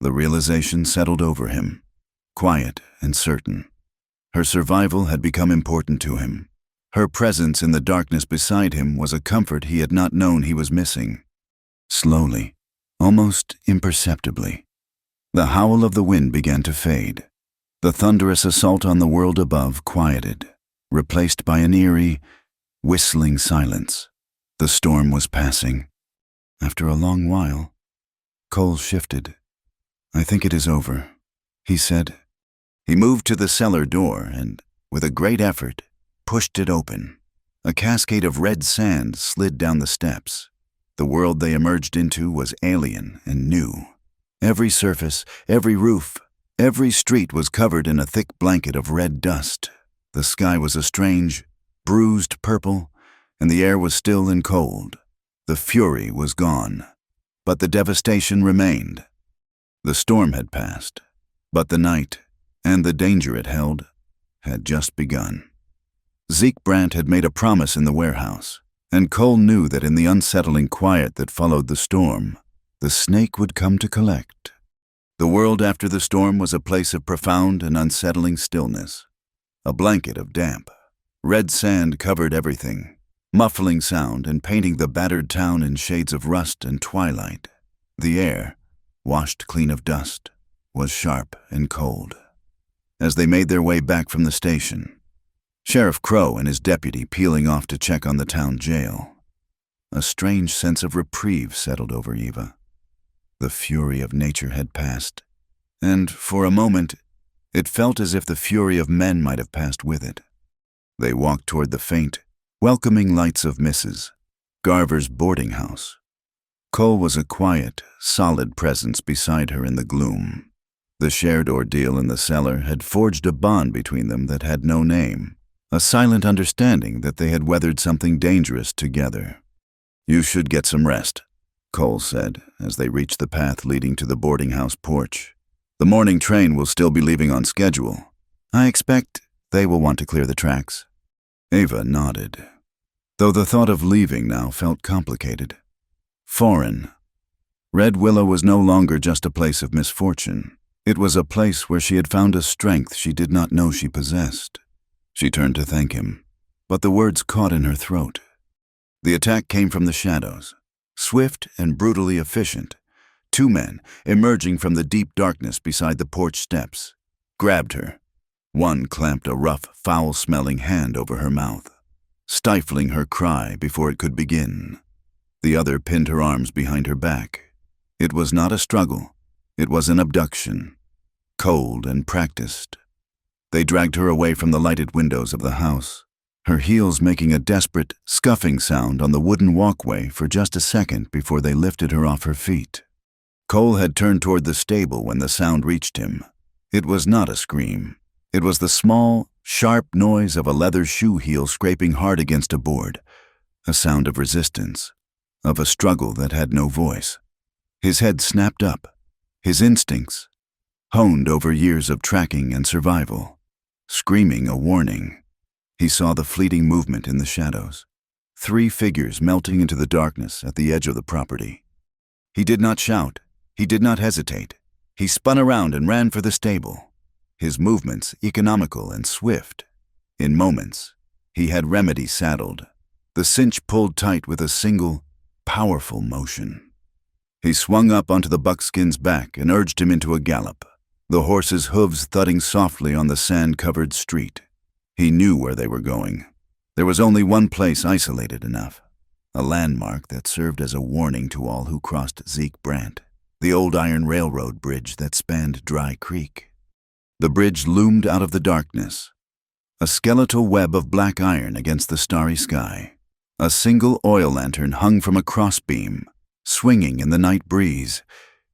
The realization settled over him, quiet and certain. Her survival had become important to him. Her presence in the darkness beside him was a comfort he had not known he was missing. Slowly, almost imperceptibly, the howl of the wind began to fade. The thunderous assault on the world above quieted, replaced by an eerie, whistling silence. The storm was passing. After a long while, Cole shifted. "I think it is over," he said. He moved to the cellar door and, with a great effort, pushed it open. A cascade of red sand slid down the steps. The world they emerged into was alien and new. Every surface, every roof, every street was covered in a thick blanket of red dust. The sky was a strange, bruised purple, and the air was still and cold. The fury was gone, but the devastation remained. The storm had passed, but the night, and the danger it held, had just begun. Zeke Brandt had made a promise in the warehouse, and Cole knew that in the unsettling quiet that followed the storm, the snake would come to collect. The world after the storm was a place of profound and unsettling stillness. A blanket of damp, red sand covered everything, muffling sound and painting the battered town in shades of rust and twilight. The air, washed clean of dust, was sharp and cold. As they made their way back from the station, Sheriff Crow and his deputy peeling off to check on the town jail, a strange sense of reprieve settled over Eva. The fury of nature had passed, and for a moment, it felt as if the fury of men might have passed with it. They walked toward the faint, welcoming lights of Mrs. Garver's boarding house. Cole was a quiet, solid presence beside her in the gloom. The shared ordeal in the cellar had forged a bond between them that had no name, a silent understanding that they had weathered something dangerous together. "You should get some rest," Cole said as they reached the path leading to the boarding house porch. "The morning train will still be leaving on schedule. I expect they will want to clear the tracks." Ava nodded, though the thought of leaving now felt complicated. Foreign. Red Willow was no longer just a place of misfortune. It was a place where she had found a strength she did not know she possessed. She turned to thank him, but the words caught in her throat. The attack came from the shadows, swift and brutally efficient. Two men, emerging from the deep darkness beside the porch steps, grabbed her. One clamped a rough, foul-smelling hand over her mouth. stifling her cry before it could begin. The other pinned her arms behind her back. It was not a struggle. It was an abduction, cold and practiced. They dragged her away from the lighted windows of the house, her heels making a desperate, scuffing sound on the wooden walkway for just a second before they lifted her off her feet. Cole had turned toward the stable when the sound reached him. It was not a scream. It was the small, sharp noise of a leather shoe heel scraping hard against a board, a sound of resistance, of a struggle that had no voice. His head snapped up, his instincts, honed over years of tracking and survival, screaming a warning. He saw the fleeting movement in the shadows, 3 figures melting into the darkness at the edge of the property. He did not shout. He did not hesitate. He spun around and ran for the stable, his movements economical and swift. In moments, he had Remedy saddled, the cinch pulled tight with a single, powerful motion. He swung up onto the buckskin's back and urged him into a gallop, the horse's hooves thudding softly on the sand-covered street. He knew where they were going. There was only one place isolated enough, a landmark that served as a warning to all who crossed Zeke Brandt, the old iron railroad bridge that spanned Dry Creek. The bridge loomed out of the darkness, a skeletal web of black iron against the starry sky. A single oil lantern hung from a crossbeam, swinging in the night breeze.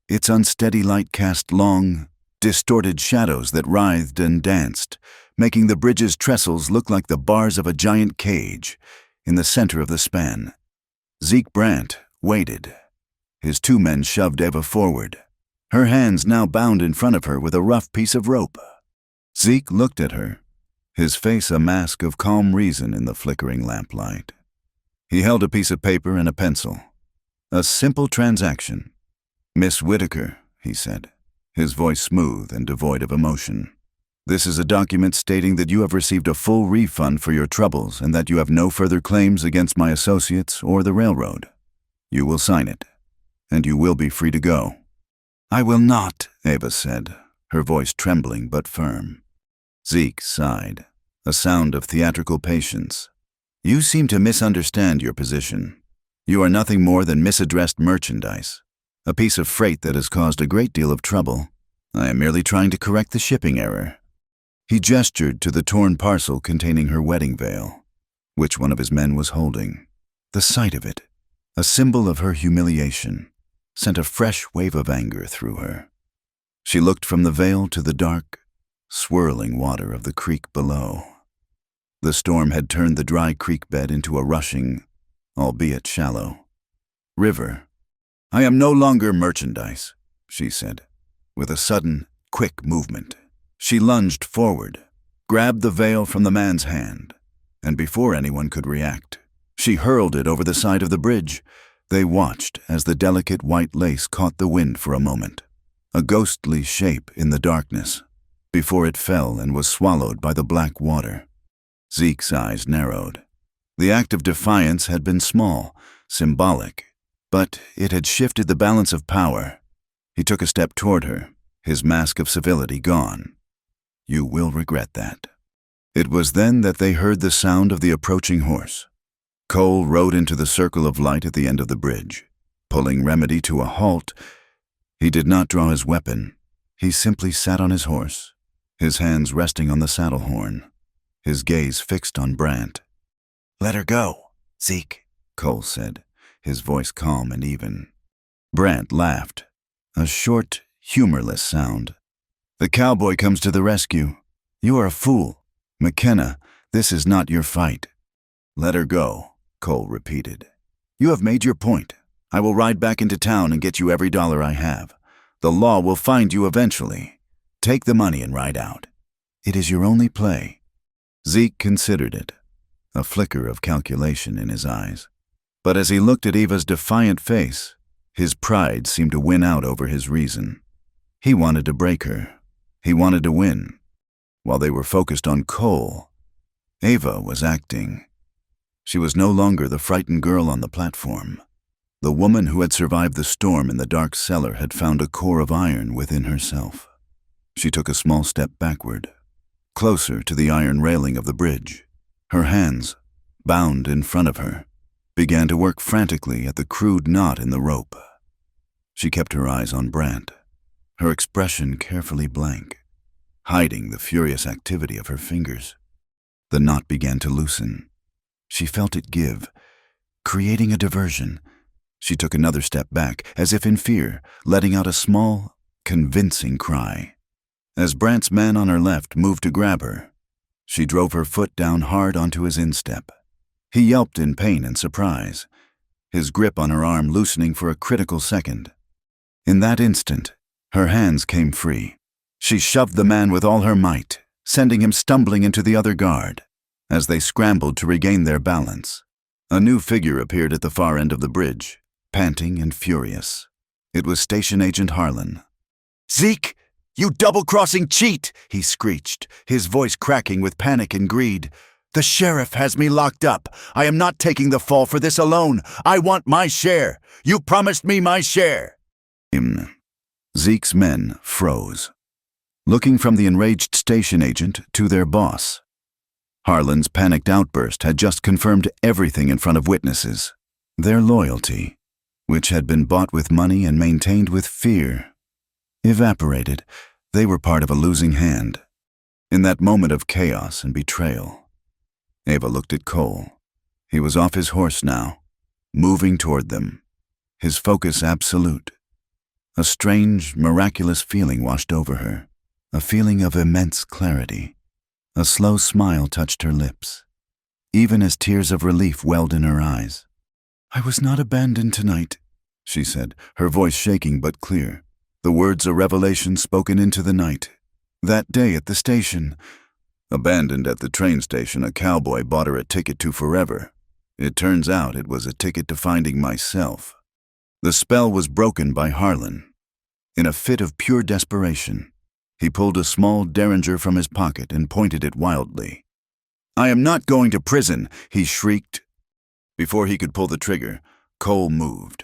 Its unsteady light cast long, distorted shadows that writhed and danced, making the bridge's trestles look like the bars of a giant cage. In the center of the span, Zeke Brandt waited. His 2 men shoved Eva forward, her hands now bound in front of her with a rough piece of rope. Zeke looked at her, his face a mask of calm reason in the flickering lamplight. He held a piece of paper and a pencil. A simple transaction. "Miss Whitaker," he said, his voice smooth and devoid of emotion. "This is a document stating that you have received a full refund for your troubles and that you have no further claims against my associates or the railroad. You will sign it, and you will be free to go." "I will not," Eva said, her voice trembling but firm. Zeke sighed, a sound of theatrical patience. "You seem to misunderstand your position. You are nothing more than misaddressed merchandise, a piece of freight that has caused a great deal of trouble. I am merely trying to correct the shipping error." He gestured to the torn parcel containing her wedding veil, which one of his men was holding. The sight of it, a symbol of her humiliation, sent a fresh wave of anger through her. She looked from the veil to the dark, swirling water of the creek below. The storm had turned the dry creek bed into a rushing, albeit shallow, river. "I am no longer merchandise," she said, with a sudden, quick movement. She lunged forward, grabbed the veil from the man's hand, and before anyone could react, she hurled it over the side of the bridge. They watched as the delicate white lace caught the wind for a moment, a ghostly shape in the darkness, before it fell and was swallowed by the black water. Zeke's eyes narrowed. The act of defiance had been small, symbolic, but it had shifted the balance of power. He took a step toward her, his mask of civility gone. "You will regret that." It was then that they heard the sound of the approaching horse. Cole rode into the circle of light at the end of the bridge, pulling Remedy to a halt. He did not draw his weapon. He simply sat on his horse, his hands resting on the saddle horn, his gaze fixed on Brandt. "Let her go, Zeke," Cole said, his voice calm and even. Brandt laughed, a short, humorless sound. "The cowboy comes to the rescue. You are a fool. McKenna, this is not your fight." "Let her go," Cole repeated. "You have made your point. I will ride back into town and get you every dollar I have. The law will find you eventually. Take the money and ride out. It is your only play." Zeke considered it, a flicker of calculation in his eyes. But as he looked at Eva's defiant face, his pride seemed to win out over his reason. He wanted to break her. He wanted to win. While they were focused on Cole, Eva was acting. She was no longer the frightened girl on the platform. The woman who had survived the storm in the dark cellar had found a core of iron within herself. She took a small step backward, closer to the iron railing of the bridge, her hands bound in front of her, began to work frantically at the crude knot in the rope. She kept her eyes on Brant, her expression carefully blank, hiding the furious activity of her fingers. The knot began to loosen. She felt it give, creating a diversion. She took another step back, as if in fear, letting out a small, convincing cry. As Brant's man on her left moved to grab her, she drove her foot down hard onto his instep. He yelped in pain and surprise, his grip on her arm loosening for a critical second. In that instant, her hands came free. She shoved the man with all her might, sending him stumbling into the other guard. As they scrambled to regain their balance, a new figure appeared at the far end of the bridge, panting and furious. It was Station Agent Harlan. "Zeke, you double-crossing cheat!" he screeched, his voice cracking with panic and greed. "The sheriff has me locked up. I am not taking the fall for this alone. I want my share. You promised me my share." Zeke's men froze, looking from the enraged station agent to their boss. Harlan's panicked outburst had just confirmed everything in front of witnesses. Their loyalty, which had been bought with money and maintained with fear, evaporated. They were part of a losing hand. In that moment of chaos and betrayal, Ava looked at Cole. He was off his horse now, moving toward them, his focus absolute. A strange, miraculous feeling washed over her, a feeling of immense clarity. A slow smile touched her lips, even as tears of relief welled in her eyes. "I was not abandoned tonight," she said, her voice shaking but clear, the words a revelation spoken into the night. "That day at the station." Abandoned at the train station, a cowboy bought her a ticket to forever. It turns out it was a ticket to finding myself. The spell was broken by Harlan. In a fit of pure desperation, he pulled a small derringer from his pocket and pointed it wildly. "I am not going to prison," he shrieked. Before he could pull the trigger, Cole moved.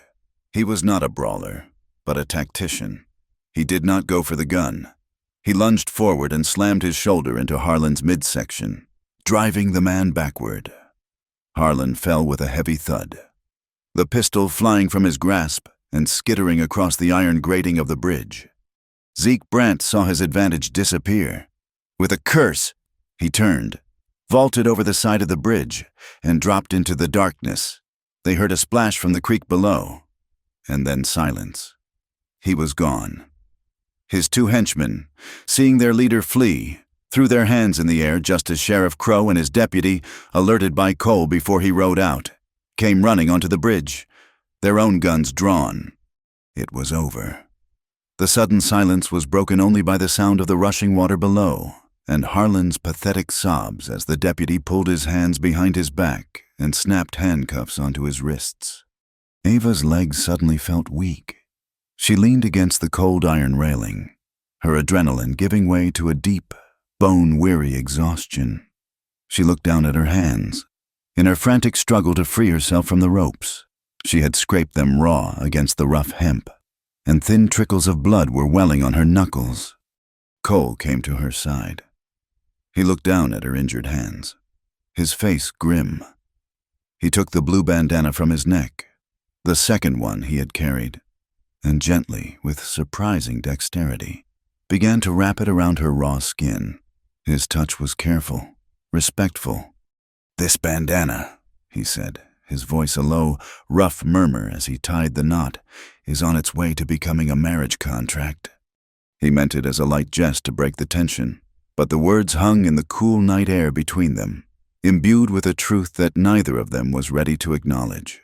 He was not a brawler, but a tactician. He did not go for the gun. He lunged forward and slammed his shoulder into Harlan's midsection, driving the man backward. Harlan fell with a heavy thud, the pistol flying from his grasp and skittering across the iron grating of the bridge. Zeke Brant saw his advantage disappear. With a curse, he turned, vaulted over the side of the bridge, and dropped into the darkness. They heard a splash from the creek below, and then silence. He was gone. His two henchmen, seeing their leader flee, threw their hands in the air just as Sheriff Crow and his deputy, alerted by Cole before he rode out, came running onto the bridge, their own guns drawn. It was over. The sudden silence was broken only by the sound of the rushing water below and Harlan's pathetic sobs as the deputy pulled his hands behind his back and snapped handcuffs onto his wrists. Ava's legs suddenly felt weak. She leaned against the cold iron railing, her adrenaline giving way to a deep, bone-weary exhaustion. She looked down at her hands. In her frantic struggle to free herself from the ropes, she had scraped them raw against the rough hemp, and thin trickles of blood were welling on her knuckles. Cole came to her side. He looked down at her injured hands, his face grim. He took the blue bandana from his neck, the second one he had carried, and gently, with surprising dexterity, began to wrap it around her raw skin. His touch was careful, respectful. "This bandana," he said, his voice a low, rough murmur as he tied the knot, "is on its way to becoming a marriage contract." He meant it as a light jest to break the tension, but the words hung in the cool night air between them, imbued with a truth that neither of them was ready to acknowledge.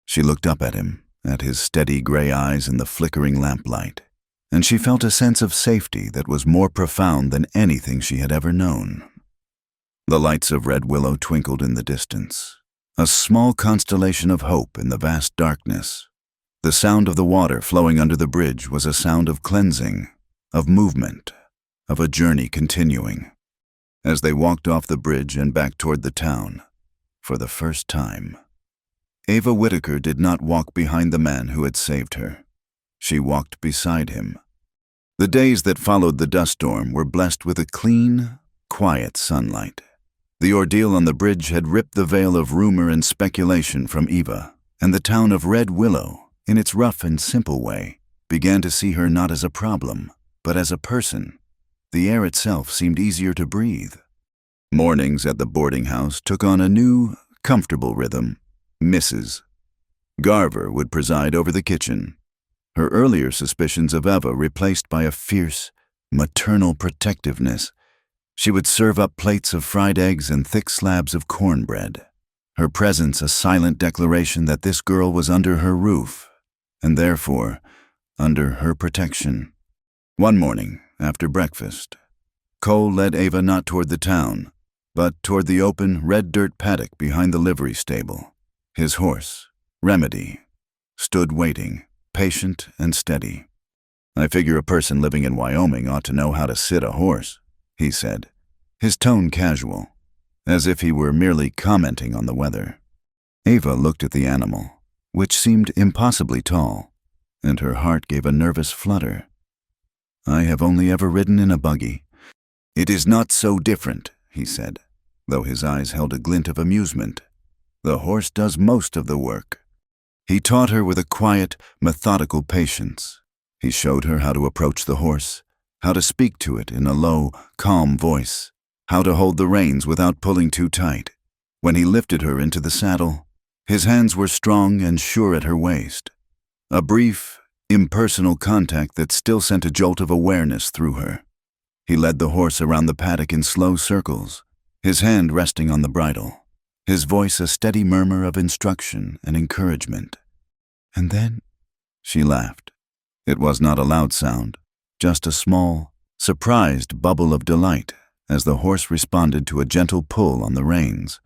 She looked up at him, at his steady gray eyes in the flickering lamplight, and she felt a sense of safety that was more profound than anything she had ever known. The lights of Red Willow twinkled in the distance, a small constellation of hope in the vast darkness. The sound of the water flowing under the bridge was a sound of cleansing, of movement, of a journey continuing. As they walked off the bridge and back toward the town, for the first time, Ava Whitaker did not walk behind the man who had saved her. She walked beside him. The days that followed the dust storm were blessed with a clean, quiet sunlight. The ordeal on the bridge had ripped the veil of rumor and speculation from Eva, and the town of Red Willow, in its rough and simple way, began to see her not as a problem, but as a person. The air itself seemed easier to breathe. Mornings at the boarding house took on a new, comfortable rhythm. Mrs. Garver would preside over the kitchen, her earlier suspicions of Eva replaced by a fierce, maternal protectiveness. She would serve up plates of fried eggs and thick slabs of cornbread, her presence a silent declaration that this girl was under her roof, and therefore under her protection. One morning, after breakfast, Cole led Eva not toward the town, but toward the open, red dirt paddock behind the livery stable. His horse, Remedy, stood waiting, patient and steady. "I figure a person living in Wyoming ought to know how to sit a horse," he said, his tone casual, as if he were merely commenting on the weather. Eva looked at the animal, which seemed impossibly tall, and her heart gave a nervous flutter. "I have only ever ridden in a buggy." "It is not so different," he said, though his eyes held a glint of amusement. "The horse does most of the work." He taught her with a quiet, methodical patience. He showed her how to approach the horse, how to speak to it in a low, calm voice, how to hold the reins without pulling too tight. When he lifted her into the saddle, his hands were strong and sure at her waist. A brief, impersonal contact that still sent a jolt of awareness through her. He led the horse around the paddock in slow circles, his hand resting on the bridle, his voice a steady murmur of instruction and encouragement. "And then," she laughed. It was not a loud sound, just a small, surprised bubble of delight as the horse responded to a gentle pull on the reins,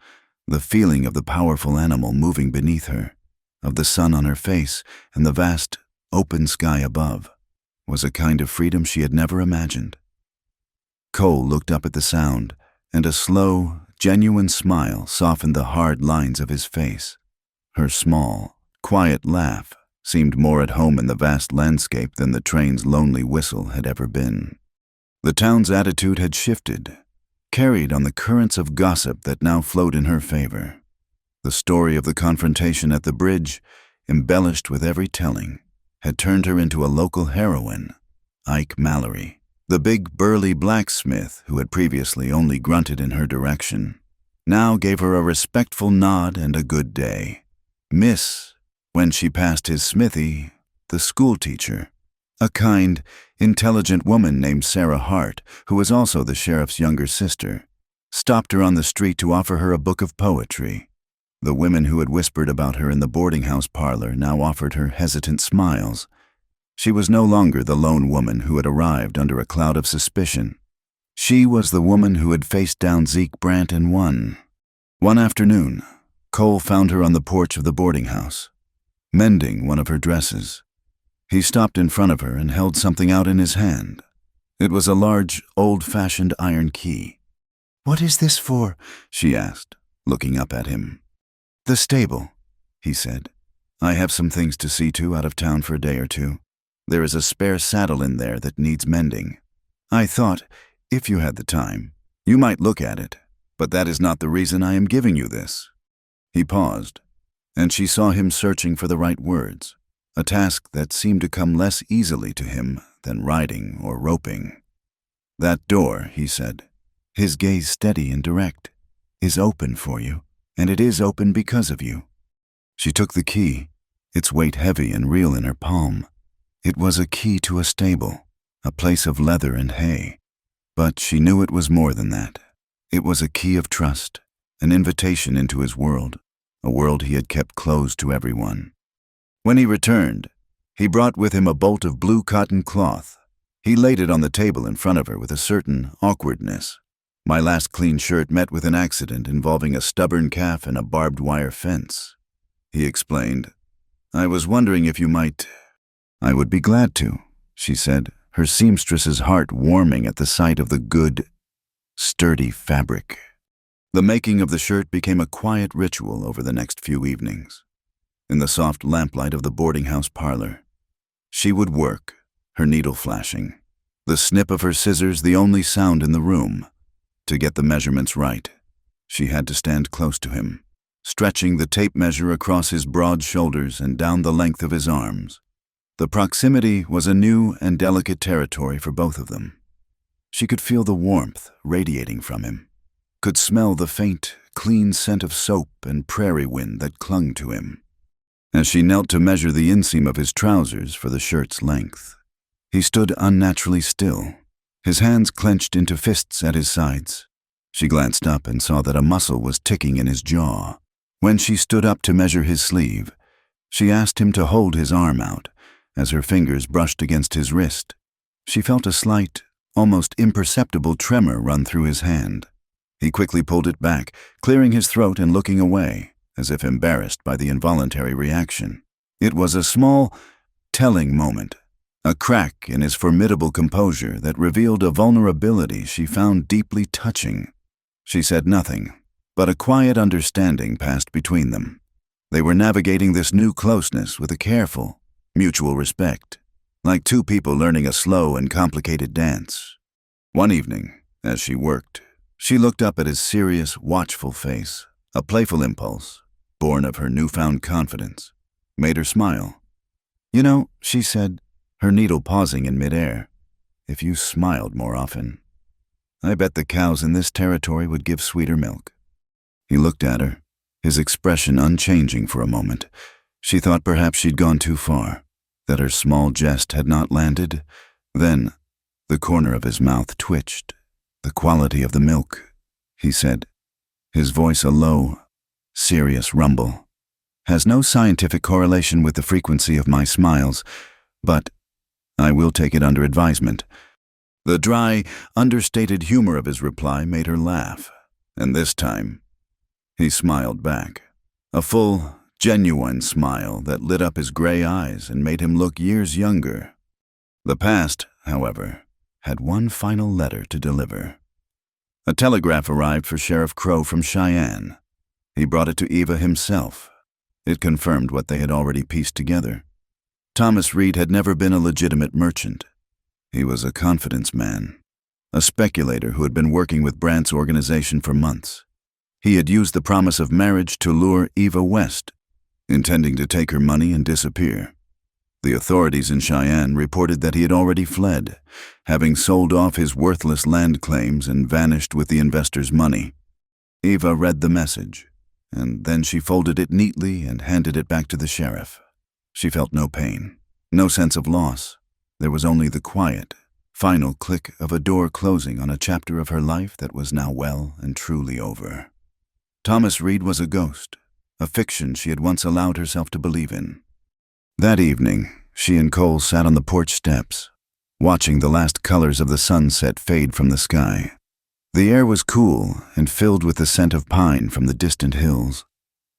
the feeling of the powerful animal moving beneath her, of the sun on her face and the vast, open sky above, was a kind of freedom she had never imagined. Cole looked up at the sound, and a slow, genuine smile softened the hard lines of his face. Her small, quiet laugh seemed more at home in the vast landscape than the train's lonely whistle had ever been. The town's attitude had shifted, carried on the currents of gossip that now flowed in her favor. The story of the confrontation at the bridge, embellished with every telling, had turned her into a local heroine. Ike Mallory, the big burly blacksmith who had previously only grunted in her direction, now gave her a respectful nod and a good day. Miss, when she passed his smithy, the schoolteacher, a kind, intelligent woman named Sarah Hart, who was also the sheriff's younger sister, stopped her on the street to offer her a book of poetry. The women who had whispered about her in the boarding house parlor now offered her hesitant smiles. She was no longer the lone woman who had arrived under a cloud of suspicion. She was the woman who had faced down Zeke Brandt and won. One afternoon, Cole found her on the porch of the boarding house, mending one of her dresses. He stopped in front of her and held something out in his hand. It was a large, old-fashioned iron key. "What is this for?" she asked, looking up at him. "The stable," he said. "I have some things to see to out of town for a day or two. There is a spare saddle in there that needs mending. I thought, if you had the time, you might look at it, but that is not the reason I am giving you this." He paused, and she saw him searching for the right words, a task that seemed to come less easily to him than riding or roping. "That door," he said, his gaze steady and direct, "is open for you, and it is open because of you." She took the key, its weight heavy and real in her palm. It was a key to a stable, a place of leather and hay. But she knew it was more than that. It was a key of trust, an invitation into his world, a world he had kept closed to everyone. When he returned, he brought with him a bolt of blue cotton cloth. He laid it on the table in front of her with a certain awkwardness. "My last clean shirt met with an accident involving a stubborn calf and a barbed wire fence," he explained. "I was wondering if you might—" "I would be glad to," she said, her seamstress's heart warming at the sight of the good, sturdy fabric. The making of the shirt became a quiet ritual over the next few evenings. In the soft lamplight of the boarding house parlor, she would work, her needle flashing, the snip of her scissors the only sound in the room, to get the measurements right. She had to stand close to him, stretching the tape measure across his broad shoulders and down the length of his arms. The proximity was a new and delicate territory for both of them. She could feel the warmth radiating from him, could smell the faint, clean scent of soap and prairie wind that clung to him. As she knelt to measure the inseam of his trousers for the shirt's length, he stood unnaturally still, his hands clenched into fists at his sides. She glanced up and saw that a muscle was ticking in his jaw. When she stood up to measure his sleeve, she asked him to hold his arm out as her fingers brushed against his wrist. She felt a slight, almost imperceptible tremor run through his hand. He quickly pulled it back, clearing his throat and looking away, as if embarrassed by the involuntary reaction. It was a small, telling moment, a crack in his formidable composure that revealed a vulnerability she found deeply touching. She said nothing, but a quiet understanding passed between them. They were navigating this new closeness with a careful, mutual respect, like two people learning a slow and complicated dance. One evening, as she worked, she looked up at his serious, watchful face. A playful impulse, born of her newfound confidence, made her smile. "You know," she said, her needle pausing in midair, "if you smiled more often, I bet the cows in this territory would give sweeter milk." He looked at her, his expression unchanging for a moment. She thought perhaps she'd gone too far, that her small jest had not landed. Then, the corner of his mouth twitched. "The quality of the milk," he said, his voice a low, serious rumble, "has no scientific correlation with the frequency of my smiles, but I will take it under advisement." The dry, understated humor of his reply made her laugh, and this time, he smiled back. A full, genuine smile that lit up his gray eyes and made him look years younger. The past, however, had one final letter to deliver. A telegraph arrived for Sheriff Crow from Cheyenne. He brought it to Eva himself. It confirmed what they had already pieced together. Thomas Reed had never been a legitimate merchant. He was a confidence man, a speculator who had been working with Brandt's organization for months. He had used the promise of marriage to lure Eva west, intending to take her money and disappear. The authorities in Cheyenne reported that he had already fled, having sold off his worthless land claims and vanished with the investors' money. Eva read the message, and then she folded it neatly and handed it back to the sheriff. She felt no pain, no sense of loss. There was only the quiet, final click of a door closing on a chapter of her life that was now well and truly over. Thomas Reed was a ghost, a fiction she had once allowed herself to believe in. That evening, she and Cole sat on the porch steps, watching the last colors of the sunset fade from the sky. The air was cool and filled with the scent of pine from the distant hills.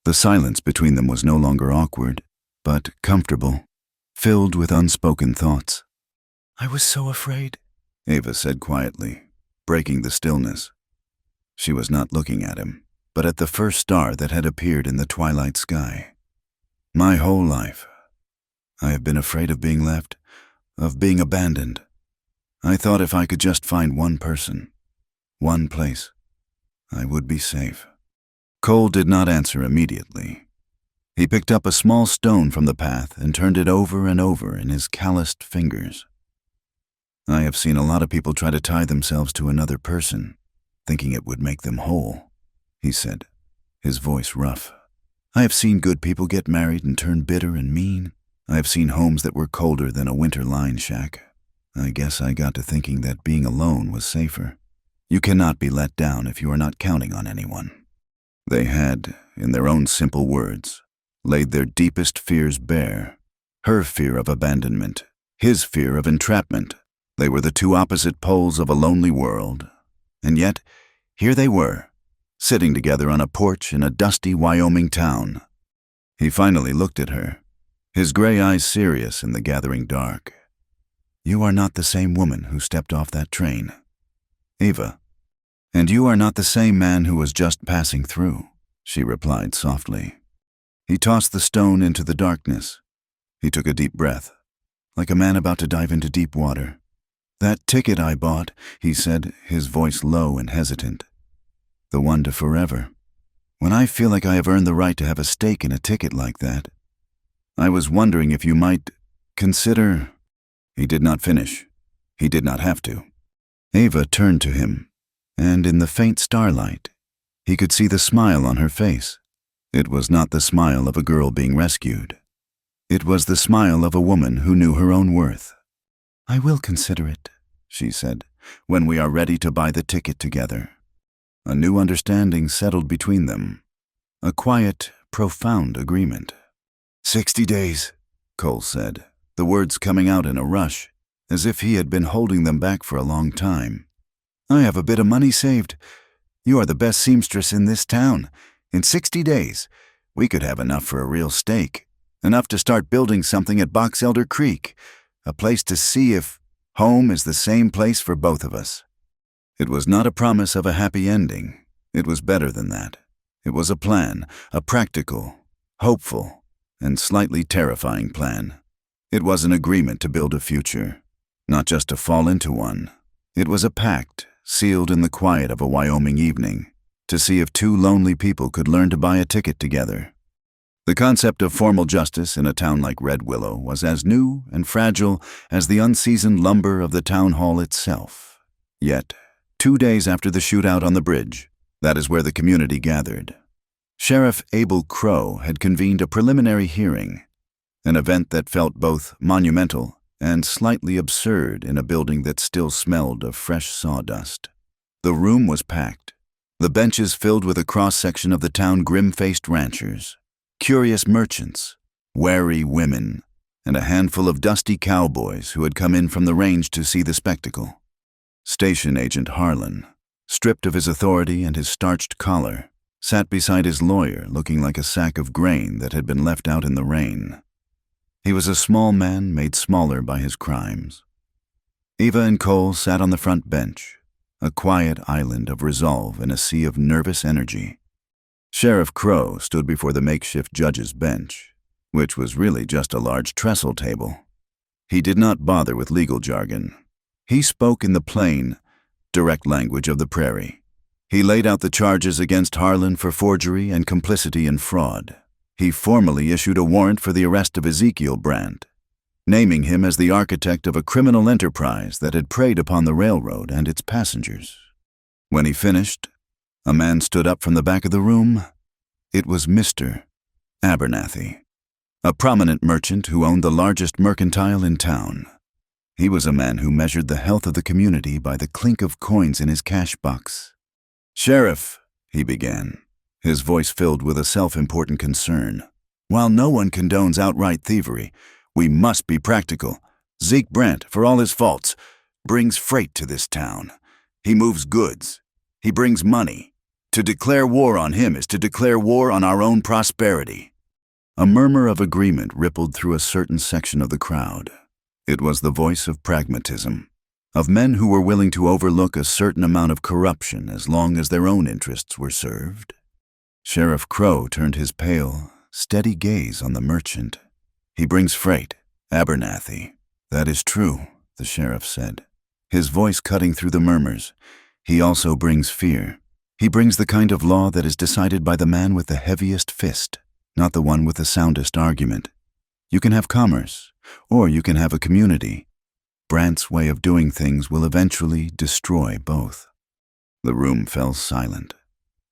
The silence between them was no longer awkward, but comfortable, filled with unspoken thoughts. "I was so afraid," Eva said quietly, breaking the stillness. She was not looking at him, but at the first star that had appeared in the twilight sky. "My whole life, I have been afraid of being left, of being abandoned. I thought if I could just find one person, one place, I would be safe." Cole did not answer immediately. He picked up a small stone from the path and turned it over and over in his calloused fingers. "I have seen a lot of people try to tie themselves to another person, thinking it would make them whole," he said, his voice rough. "I have seen good people get married and turn bitter and mean. I have seen homes that were colder than a winter line shack. I guess I got to thinking that being alone was safer. You cannot be let down if you are not counting on anyone." They had, in their own simple words, laid their deepest fears bare. Her fear of abandonment, his fear of entrapment. They were the two opposite poles of a lonely world. And yet, here they were, sitting together on a porch in a dusty Wyoming town. He finally looked at her, his gray eyes serious in the gathering dark. "You are not the same woman who stepped off that train, Eva. And you are not the same man who was just passing through," she replied softly. He tossed the stone into the darkness. He took a deep breath, like a man about to dive into deep water. "That ticket I bought," he said, his voice low and hesitant. the one to forever. When I feel like I have earned the right to have a stake in a ticket like that, I was wondering if you might consider—" He did not finish. He did not have to. Ava turned to him, and in the faint starlight, he could see the smile on her face. It was not the smile of a girl being rescued. It was the smile of a woman who knew her own worth. "I will consider it," she said, "when we are ready to buy the ticket together." A new understanding settled between them. A quiet, profound agreement. 60 days, Cole said, the words coming out in a rush, as if he had been holding them back for a long time. "I have a bit of money saved. You are the best seamstress in this town. In 60 days, we could have enough for a real stake, enough to start building something at Box Elder Creek, a place to see if home is the same place for both of us." It was not a promise of a happy ending. It was better than that. It was a plan, a practical, hopeful, and slightly terrifying plan. It was an agreement to build a future, not just to fall into one. It was a pact, sealed in the quiet of a Wyoming evening, to see if two lonely people could learn to buy a ticket together. The concept of formal justice in a town like Red Willow was as new and fragile as the unseasoned lumber of the town hall itself. Yet, 2 days after the shootout on the bridge, that is where the community gathered. Sheriff Abel Crow had convened a preliminary hearing, an event that felt both monumental and slightly absurd in a building that still smelled of fresh sawdust. The room was packed, the benches filled with a cross-section of the town grim-faced ranchers, curious merchants, wary women, and a handful of dusty cowboys who had come in from the range to see the spectacle. Station Agent Harlan, stripped of his authority and his starched collar, sat beside his lawyer looking like a sack of grain that had been left out in the rain. He was a small man made smaller by his crimes. Eva and Cole sat on the front bench, a quiet island of resolve in a sea of nervous energy. Sheriff Crow stood before the makeshift judge's bench, which was really just a large trestle table. He did not bother with legal jargon. He spoke in the plain, direct language of the prairie. He laid out the charges against Harlan for forgery and complicity in fraud. He formally issued a warrant for the arrest of Ezekiel Brandt, naming him as the architect of a criminal enterprise that had preyed upon the railroad and its passengers. When he finished, a man stood up from the back of the room. It was Mr. Abernathy, a prominent merchant who owned the largest mercantile in town. He was a man who measured the health of the community by the clink of coins in his cash box. "Sheriff," he began, his voice filled with a self-important concern, "while no one condones outright thievery, we must be practical. Zeke Brandt, for all his faults, brings freight to this town. He moves goods. He brings money. To declare war on him is to declare war on our own prosperity." A murmur of agreement rippled through a certain section of the crowd. It was the voice of pragmatism, of men who were willing to overlook a certain amount of corruption as long as their own interests were served. Sheriff Crow turned his pale, steady gaze on the merchant. "He brings freight, Abernathy." "That is true," the sheriff said, his voice cutting through the murmurs. "He also brings fear. He brings the kind of law that is decided by the man with the heaviest fist, not the one with the soundest argument. You can have commerce, or you can have a community. Brandt's way of doing things will eventually destroy both." The room fell silent.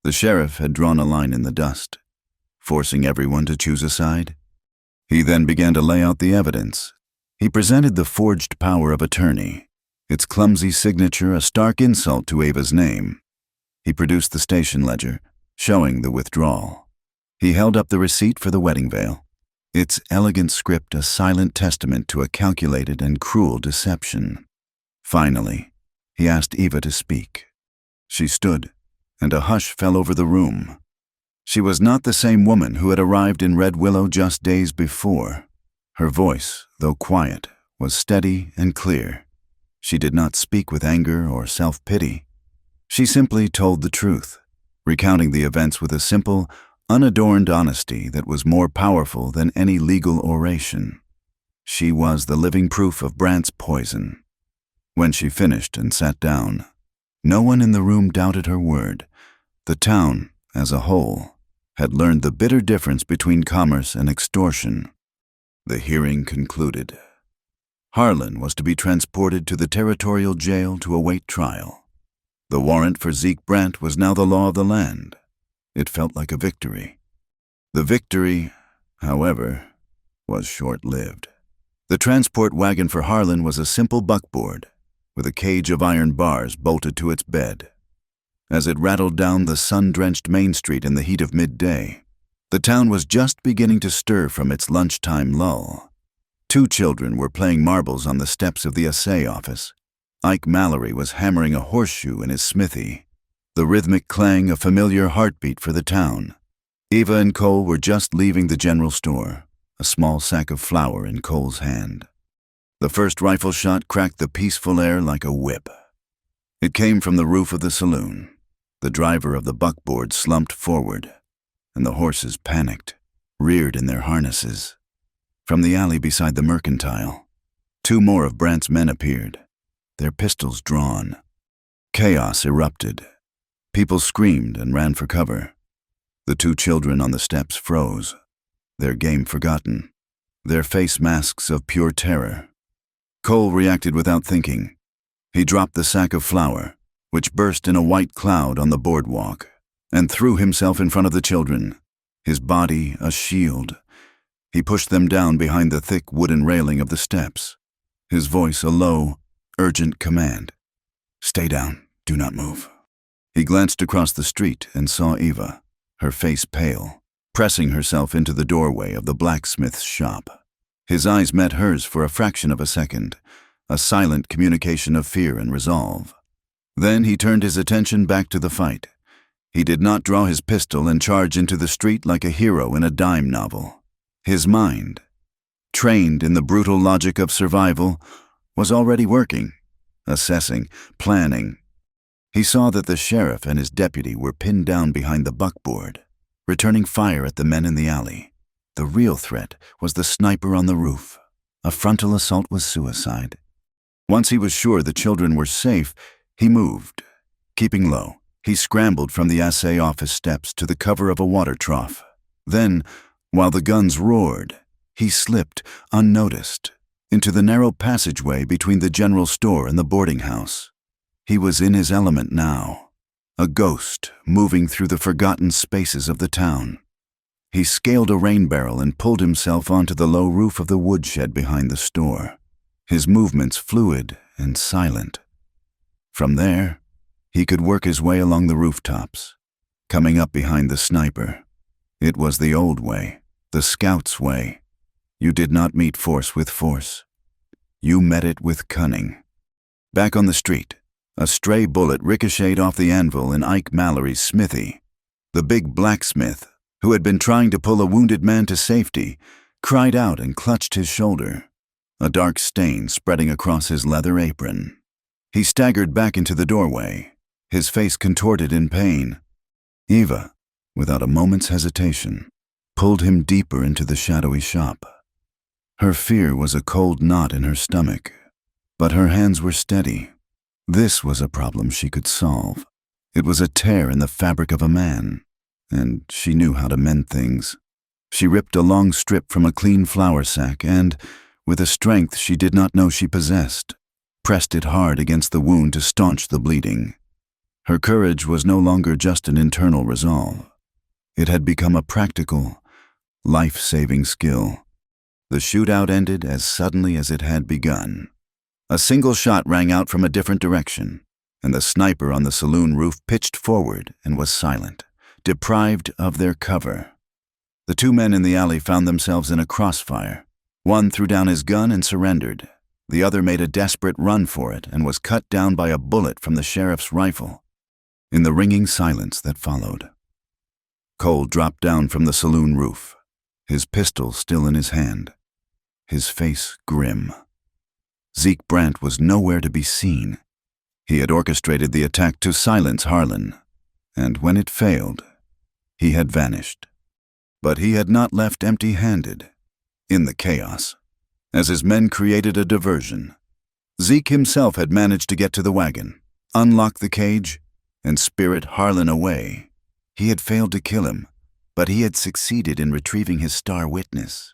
The sheriff had drawn a line in the dust, forcing everyone to choose a side. He then began to lay out the evidence. He presented the forged power of attorney, its clumsy signature a stark insult to Ava's name. He produced the station ledger, showing the withdrawal. He held up the receipt for the wedding veil, its elegant script a silent testament to a calculated and cruel deception. Finally, he asked Eva to speak. She stood, and a hush fell over the room. She was not the same woman who had arrived in Red Willow just days before. Her voice, though quiet, was steady and clear. She did not speak with anger or self-pity. She simply told the truth, recounting the events with a simple, unadorned honesty that was more powerful than any legal oration. She was the living proof of Brandt's poison. When she finished and sat down, no one in the room doubted her word. The town, as a whole, had learned the bitter difference between commerce and extortion. The hearing concluded. Harlan was to be transported to the territorial jail to await trial. The warrant for Zeke Brandt was now the law of the land. It felt like a victory. The victory, however, was short-lived. The transport wagon for Harlan was a simple buckboard, with a cage of iron bars bolted to its bed. As it rattled down the sun-drenched Main Street in the heat of midday, the town was just beginning to stir from its lunchtime lull. 2 children were playing marbles on the steps of the assay office. Ike Mallory was hammering a horseshoe in his smithy, the rhythmic clang a familiar heartbeat for the town. Eva and Cole were just leaving the general store, a small sack of flour in Cole's hand. The first rifle shot cracked the peaceful air like a whip. It came from the roof of the saloon. The driver of the buckboard slumped forward, and the horses panicked, reared in their harnesses. From the alley beside the mercantile, 2 more of Brandt's men appeared, their pistols drawn. Chaos erupted. People screamed and ran for cover. The 2 children on the steps froze, their game forgotten, their face masks of pure terror. Cole reacted without thinking. He dropped the sack of flour, which burst in a white cloud on the boardwalk, and threw himself in front of the children, his body a shield. He pushed them down behind the thick wooden railing of the steps, his voice a low, urgent command. "Stay down, do not move." He glanced across the street and saw Eva, her face pale, pressing herself into the doorway of the blacksmith's shop. His eyes met hers for a fraction of a second, a silent communication of fear and resolve. Then he turned his attention back to the fight. He did not draw his pistol and charge into the street like a hero in a dime novel. His mind, trained in the brutal logic of survival, was already working, assessing, planning. He saw that the sheriff and his deputy were pinned down behind the buckboard, returning fire at the men in the alley. The real threat was the sniper on the roof. A frontal assault was suicide. Once he was sure the children were safe, he moved. Keeping low, he scrambled from the assay office steps to the cover of a water trough. Then, while the guns roared, he slipped, unnoticed, into the narrow passageway between the general store and the boarding house. He was in his element now, a ghost moving through the forgotten spaces of the town. He scaled a rain barrel and pulled himself onto the low roof of the woodshed behind the store, his movements fluid and silent. From there, he could work his way along the rooftops, coming up behind the sniper. It was the old way, the scout's way. You did not meet force with force. You met it with cunning. Back on the street, a stray bullet ricocheted off the anvil in Ike Mallory's smithy. The big blacksmith, who had been trying to pull a wounded man to safety, cried out and clutched his shoulder, a dark stain spreading across his leather apron. He staggered back into the doorway, his face contorted in pain. Eva, without a moment's hesitation, pulled him deeper into the shadowy shop. Her fear was a cold knot in her stomach, but her hands were steady. This was a problem she could solve. It was a tear in the fabric of a man, and she knew how to mend things. She ripped a long strip from a clean flour sack and, with a strength she did not know she possessed, pressed it hard against the wound to staunch the bleeding. Her courage was no longer just an internal resolve. It had become a practical, life-saving skill. The shootout ended as suddenly as it had begun. A single shot rang out from a different direction, and the sniper on the saloon roof pitched forward and was silent, deprived of their cover. The 2 men in the alley found themselves in a crossfire. One threw down his gun and surrendered. The other made a desperate run for it and was cut down by a bullet from the sheriff's rifle. In the ringing silence that followed, Cole dropped down from the saloon roof, his pistol still in his hand, his face grim. Zeke Brandt was nowhere to be seen. He had orchestrated the attack to silence Harlan, and when it failed, he had vanished. But he had not left empty-handed. In the chaos, as his men created a diversion, Zeke himself had managed to get to the wagon, unlock the cage, and spirit Harlan away He had failed to kill him, but he had succeeded in retrieving his star witness.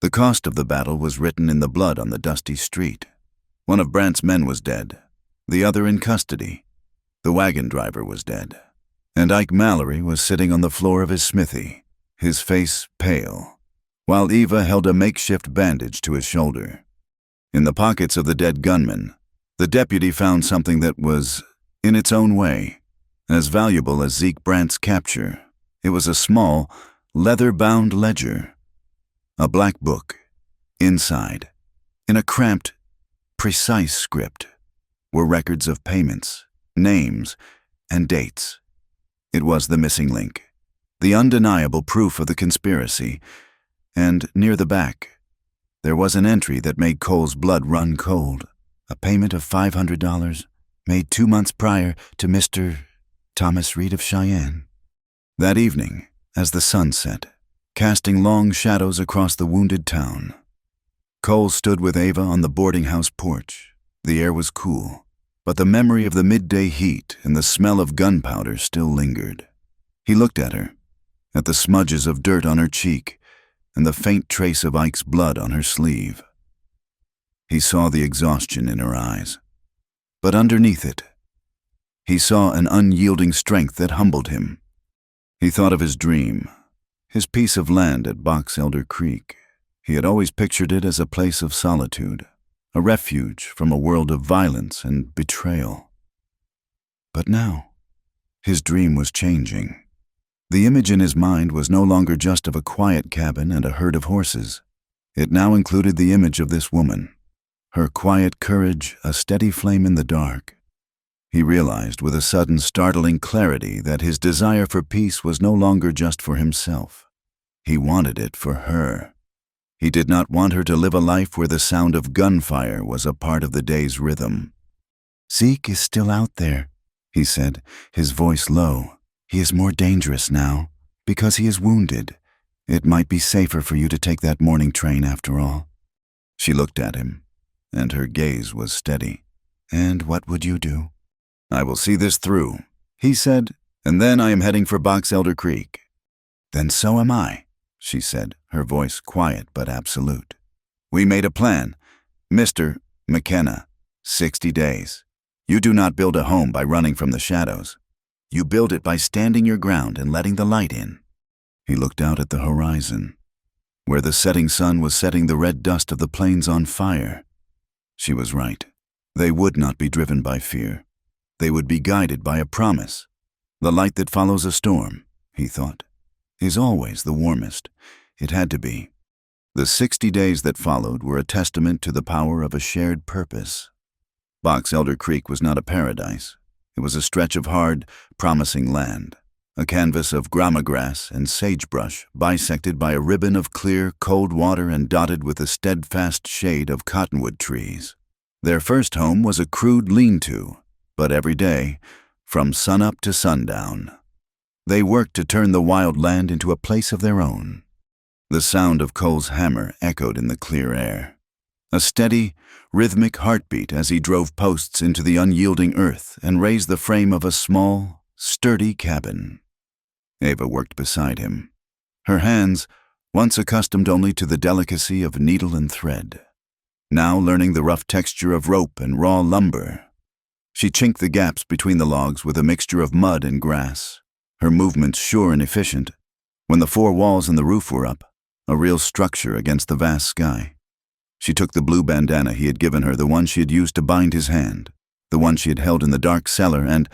The cost of the battle was written in the blood on the dusty street. One of Brandt's men was dead, the other in custody. The wagon driver was dead, and Ike Mallory was sitting on the floor of his smithy, his face pale, while Eva held a makeshift bandage to his shoulder. In the pockets of the dead gunman, the deputy found something that was, in its own way, as valuable as Zeke Brandt's capture. It was a small, leather-bound ledger. A black book. Inside, in a cramped, precise script, were records of payments, names, and dates. It was the missing link, the undeniable proof of the conspiracy, and near the back, there was an entry that made Cole's blood run cold. A payment of $500 made 2 months prior to Mr. Thomas Reed of Cheyenne. That evening, as the sun set, casting long shadows across the wounded town, Cole stood with Ava on the boarding house porch. The air was cool, but the memory of the midday heat and the smell of gunpowder still lingered. He looked at her, at the smudges of dirt on her cheek and the faint trace of Ike's blood on her sleeve. He saw the exhaustion in her eyes, but underneath it, he saw an unyielding strength that humbled him. He thought of his dream, his piece of land at Box Elder Creek. He had always pictured it as a place of solitude, a refuge from a world of violence and betrayal. But now, his dream was changing. The image in his mind was no longer just of a quiet cabin and a herd of horses. It now included the image of this woman, her quiet courage a steady flame in the dark. He realized with a sudden startling clarity that his desire for peace was no longer just for himself. He wanted it for her. He did not want her to live a life where the sound of gunfire was a part of the day's rhythm. "Zeke is still out there," he said, his voice low. "He is more dangerous now, because he is wounded. It might be safer for you to take that morning train after all." She looked at him, and her gaze was steady. "And what would you do?" "I will see this through," he said, "and then I am heading for Box Elder Creek." "Then so am I," she said, her voice quiet but absolute. "We made a plan. Mr. McKenna, 60 days. You do not build a home by running from the shadows. You build it by standing your ground and letting the light in." He looked out at the horizon, where the setting sun was setting the red dust of the plains on fire. She was right. They would not be driven by fear. They would be guided by a promise. The light that follows a storm, he thought, is always the warmest. It had to be. The 60 days that followed were a testament to the power of a shared purpose. Box Elder Creek was not a paradise. It was a stretch of hard, promising land, a canvas of grama grass and sagebrush bisected by a ribbon of clear, cold water and dotted with the steadfast shade of cottonwood trees. Their first home was a crude lean-to, but every day, from sunup to sundown, they worked to turn the wild land into a place of their own. The sound of Cole's hammer echoed in the clear air, a steady, rhythmic heartbeat as he drove posts into the unyielding earth and raised the frame of a small, sturdy cabin. Ava worked beside him, her hands, once accustomed only to the delicacy of needle and thread, now learning the rough texture of rope and raw lumber. She chinked the gaps between the logs with a mixture of mud and grass, her movements sure and efficient. When the 4 walls and the roof were up, a real structure against the vast sky, she took the blue bandana he had given her, the one she had used to bind his hand, the one she had held in the dark cellar, and,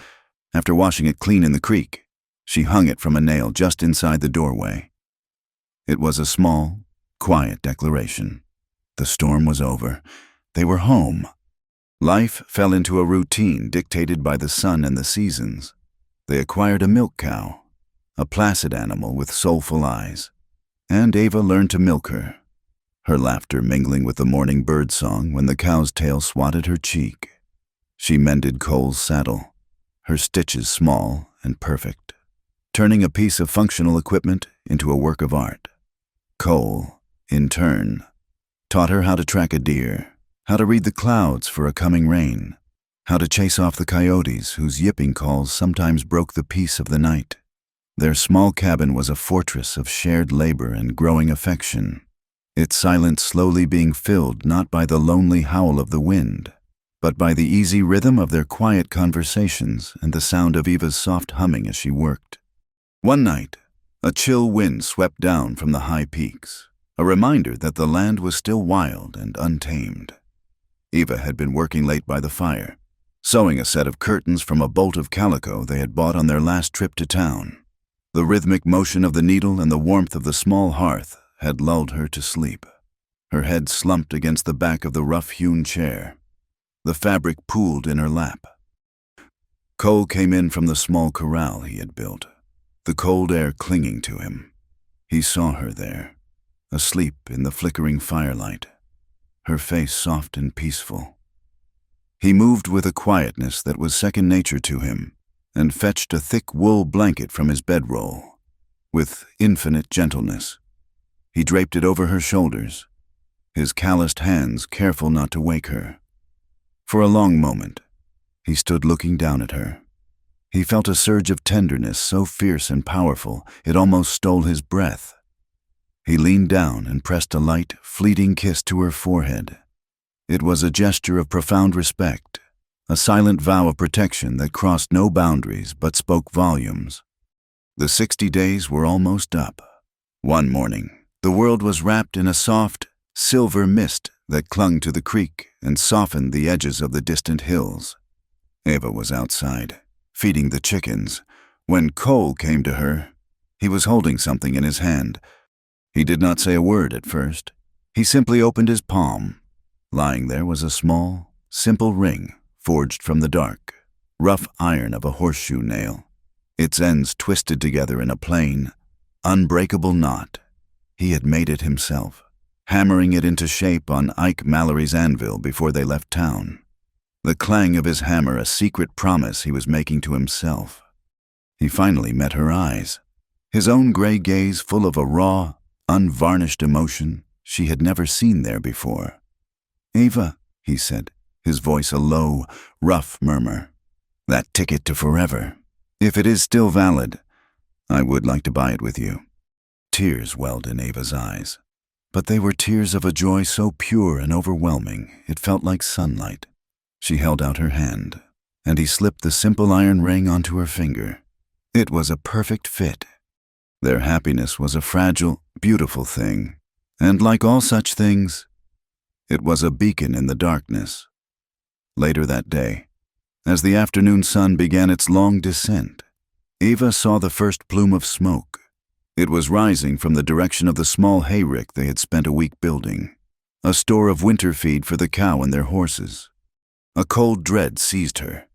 after washing it clean in the creek, she hung it from a nail just inside the doorway. It was a small, quiet declaration. The storm was over. They were home. Life fell into a routine dictated by the sun and the seasons. They acquired a milk cow, a placid animal with soulful eyes, and Ava learned to milk her, her laughter mingling with the morning bird song when the cow's tail swatted her cheek. She mended Cole's saddle, her stitches small and perfect, turning a piece of functional equipment into a work of art. Cole, in turn, taught her how to track a deer, how to read the clouds for a coming rain, how to chase off the coyotes whose yipping calls sometimes broke the peace of the night. Their small cabin was a fortress of shared labor and growing affection, its silence slowly being filled not by the lonely howl of the wind, but by the easy rhythm of their quiet conversations and the sound of Eva's soft humming as she worked. One night, a chill wind swept down from the high peaks, a reminder that the land was still wild and untamed. Eva had been working late by the fire, sewing a set of curtains from a bolt of calico they had bought on their last trip to town. The rhythmic motion of the needle and the warmth of the small hearth had lulled her to sleep. Her head slumped against the back of the rough-hewn chair. The fabric pooled in her lap. Cole came in from the small corral he had built, the cold air clinging to him. He saw her there, asleep in the flickering firelight, her face soft and peaceful. He moved with a quietness that was second nature to him, and fetched a thick wool blanket from his bedroll. With infinite gentleness, he draped it over her shoulders, his calloused hands careful not to wake her. For a long moment, he stood looking down at her. He felt a surge of tenderness so fierce and powerful it almost stole his breath. He leaned down and pressed a light, fleeting kiss to her forehead. It was a gesture of profound respect, a silent vow of protection that crossed no boundaries but spoke volumes. The 60 days were almost up. One morning, the world was wrapped in a soft, silver mist that clung to the creek and softened the edges of the distant hills. Eva was outside, feeding the chickens, when Cole came to her. He was holding something in his hand. He did not say a word at first. He simply opened his palm. Lying there was a small, simple ring, forged from the dark, rough iron of a horseshoe nail, its ends twisted together in a plain, unbreakable knot. He had made it himself, hammering it into shape on Ike Mallory's anvil before they left town. The clang of his hammer a secret promise he was making to himself. He finally met her eyes, his own gray gaze full of a raw, unvarnished emotion she had never seen there before. "Eva," he said, his voice a low, rough murmur. "That ticket to forever. If it is still valid, I would like to buy it with you." Tears welled in Eva's eyes, but they were tears of a joy so pure and overwhelming it felt like sunlight. She held out her hand, and he slipped the simple iron ring onto her finger. It was a perfect fit. Their happiness was a fragile, beautiful thing, and like all such things, it was a beacon in the darkness. Later that day, as the afternoon sun began its long descent, Eva saw the first plume of smoke. It was rising from the direction of the small hayrick they had spent a week building, a store of winter feed for the cow and their horses. A cold dread seized her.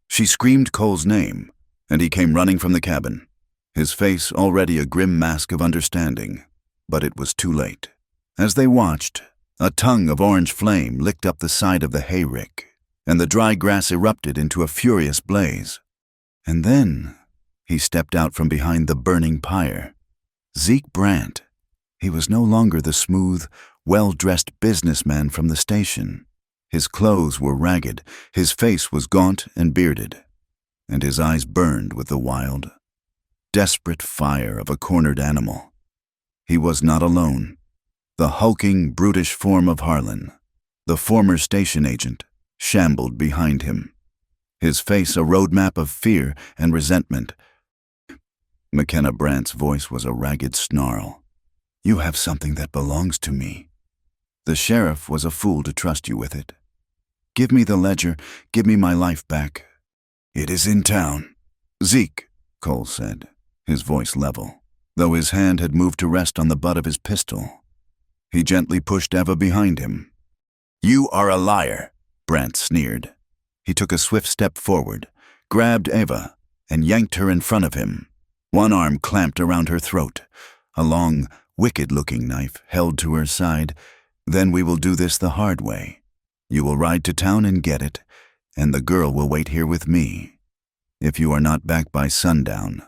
She screamed Cole's name, and he came running from the cabin, his face already a grim mask of understanding. But it was too late. As they watched, a tongue of orange flame licked up the side of the hayrick, and the dry grass erupted into a furious blaze. And then he stepped out from behind the burning pyre. Zeke Brandt. He was no longer the smooth, well-dressed businessman from the station. His clothes were ragged, his face was gaunt and bearded, and his eyes burned with the wild, desperate fire of a cornered animal. He was not alone. The hulking, brutish form of Harlan, the former station agent, shambled behind him, his face a roadmap of fear and resentment. McKenna Brandt's voice was a ragged snarl. "You have something that belongs to me. The sheriff was a fool to trust you with it. Give me the ledger, give me my life back." "It is in town." "Zeke," Cole said, his voice level, though his hand had moved to rest on the butt of his pistol. He gently pushed Eva behind him. "You are a liar," Brandt sneered. He took a swift step forward, grabbed Eva, and yanked her in front of him. One arm clamped around her throat, a long, wicked-looking knife held to her side. "Then we will do this the hard way. You will ride to town and get it, and the girl will wait here with me. If you are not back by sundown,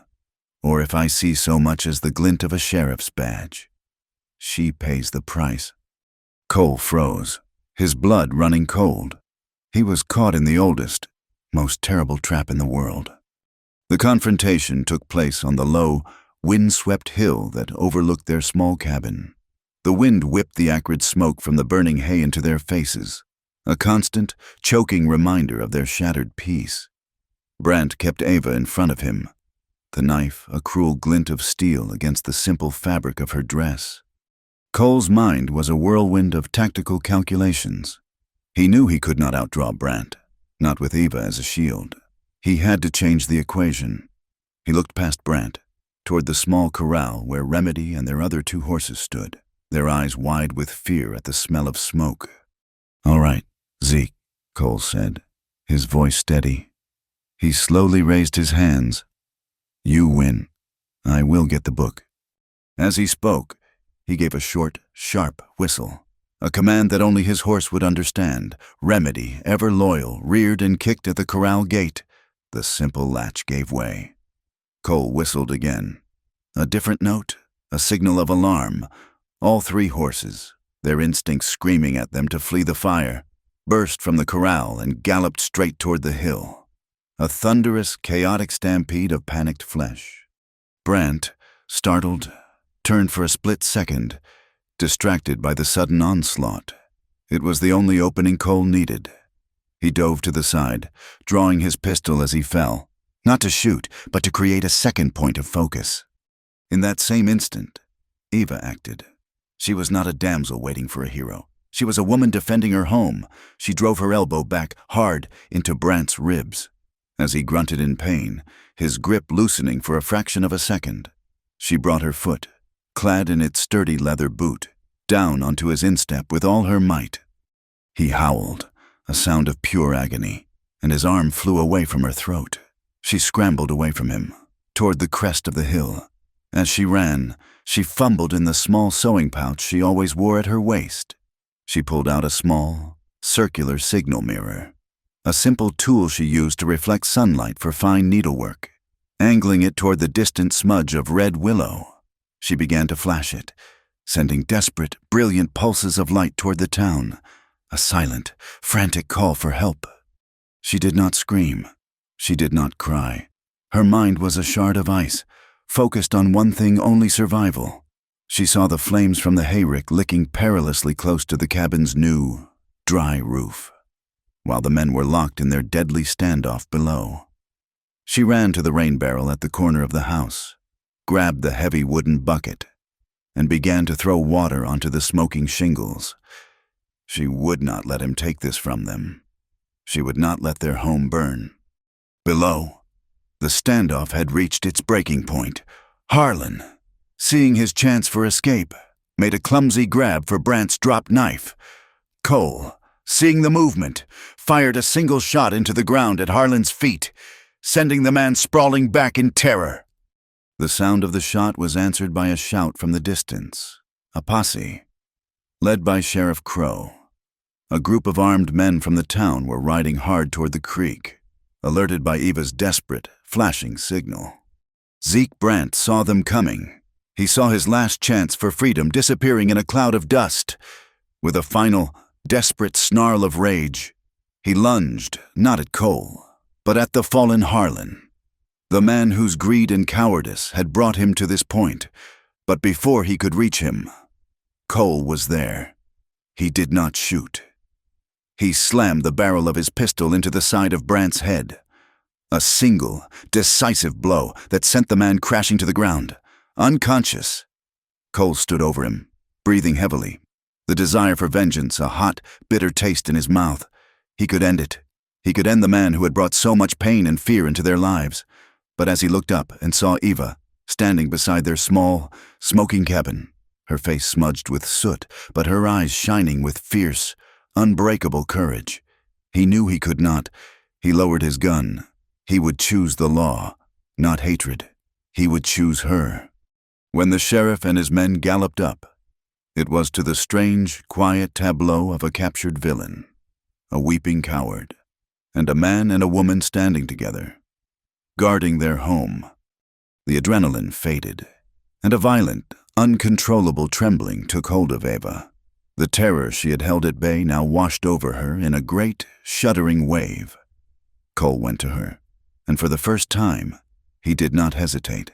or if I see so much as the glint of a sheriff's badge, she pays the price." Cole froze, his blood running cold. He was caught in the oldest, most terrible trap in the world. The confrontation took place on the low, wind-swept hill that overlooked their small cabin. The wind whipped the acrid smoke from the burning hay into their faces, a constant, choking reminder of their shattered peace. Brant kept Ava in front of him, the knife a cruel glint of steel against the simple fabric of her dress. Cole's mind was a whirlwind of tactical calculations. He knew he could not outdraw Brant, not with Eva as a shield. He had to change the equation. He looked past Brant, toward the small corral where Remedy and their other 2 horses stood, their eyes wide with fear at the smell of smoke. "All right, Zeke," Cole said, his voice steady. He slowly raised his hands. "You win. I will get the book." As he spoke, he gave a short, sharp whistle, a command that only his horse would understand. Remedy, ever loyal, reared and kicked at the corral gate. The simple latch gave way. Cole whistled again. A different note, a signal of alarm. All 3 horses, their instincts screaming at them to flee the fire, burst from the corral and galloped straight toward the hill. A thunderous, chaotic stampede of panicked flesh. Brant, startled, turned for a split second, distracted by the sudden onslaught. It was the only opening Cole needed. He dove to the side, drawing his pistol as he fell, not to shoot, but to create a second point of focus. In that same instant, Eva acted. She was not a damsel waiting for a hero. She was a woman defending her home. She drove her elbow back hard into Brant's ribs. As he grunted in pain, his grip loosening for a fraction of a second, she brought her foot, clad in its sturdy leather boot, down onto his instep with all her might. He howled, a sound of pure agony, and his arm flew away from her throat. She scrambled away from him, toward the crest of the hill. As she ran, she fumbled in the small sewing pouch she always wore at her waist. She pulled out a small, circular signal mirror, a simple tool she used to reflect sunlight for fine needlework. Angling it toward the distant smudge of red willow, she began to flash it, sending desperate, brilliant pulses of light toward the town, a silent, frantic call for help. She did not scream. She did not cry. Her mind was a shard of ice, focused on one thing only: survival. She saw the flames from the hayrick licking perilously close to the cabin's new, dry roof, while the men were locked in their deadly standoff below. She ran to the rain barrel at the corner of the house, grabbed the heavy wooden bucket, and began to throw water onto the smoking shingles. She would not let him take this from them. She would not let their home burn. Below, the standoff had reached its breaking point. Harlan, seeing his chance for escape, made a clumsy grab for Brant's dropped knife. Cole, seeing the movement, fired a single shot into the ground at Harlan's feet, sending the man sprawling back in terror. The sound of the shot was answered by a shout from the distance. A posse, led by Sheriff Crow. A group of armed men from the town were riding hard toward the creek, alerted by Eva's desperate, flashing signal. Zeke Brant saw them coming. He saw his last chance for freedom disappearing in a cloud of dust. With a final, desperate snarl of rage, he lunged, not at Cole, but at the fallen Harlan, the man whose greed and cowardice had brought him to this point. But before he could reach him, Cole was there. He did not shoot. He slammed the barrel of his pistol into the side of Brant's head. A single, decisive blow that sent the man crashing to the ground, unconscious. Cole stood over him, breathing heavily, the desire for vengeance a hot, bitter taste in his mouth. He could end it. He could end the man who had brought so much pain and fear into their lives. But as he looked up and saw Eva standing beside their small, smoking cabin, her face smudged with soot, but her eyes shining with fierce, unbreakable courage, he knew he could not. He lowered his gun. He would choose the law, not hatred. He would choose her. When the sheriff and his men galloped up, it was to the strange, quiet tableau of a captured villain, a weeping coward, and a man and a woman standing together, guarding their home. The adrenaline faded, and a violent, uncontrollable trembling took hold of Eva. The terror she had held at bay now washed over her in a great, shuddering wave. Cole went to her, and for the first time, He did not hesitate.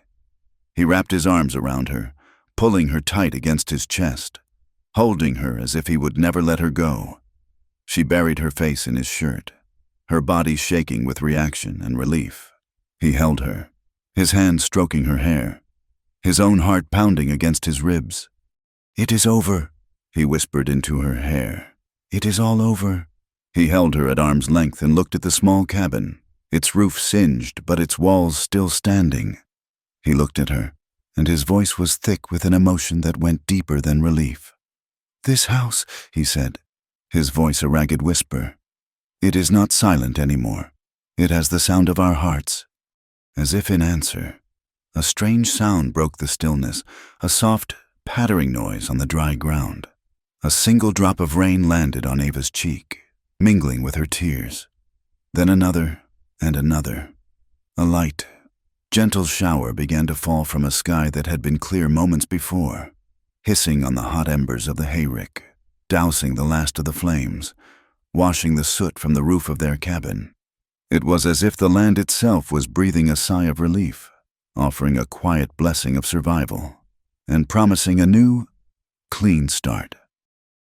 He wrapped his arms around her, pulling her tight against his chest, holding her as if he would never let her go. She buried her face in his shirt, her body shaking with reaction and relief. He held her, his hand stroking her hair, his own heart pounding against his ribs. "It is over," he whispered into her hair. "It is all over." He held her at arm's length and looked at the small cabin, its roof singed but its walls still standing. He looked at her, and his voice was thick with an emotion that went deeper than relief. "This house," he said, his voice a ragged whisper. "It is not silent anymore. It has the sound of our hearts." As if in answer, a strange sound broke the stillness, a soft, pattering noise on the dry ground. A single drop of rain landed on Ava's cheek, mingling with her tears. Then another and another. A light, gentle shower began to fall from a sky that had been clear moments before, hissing on the hot embers of the hayrick, dousing the last of the flames, washing the soot from the roof of their cabin. It was as if the land itself was breathing a sigh of relief, offering a quiet blessing of survival, and promising a new, clean start.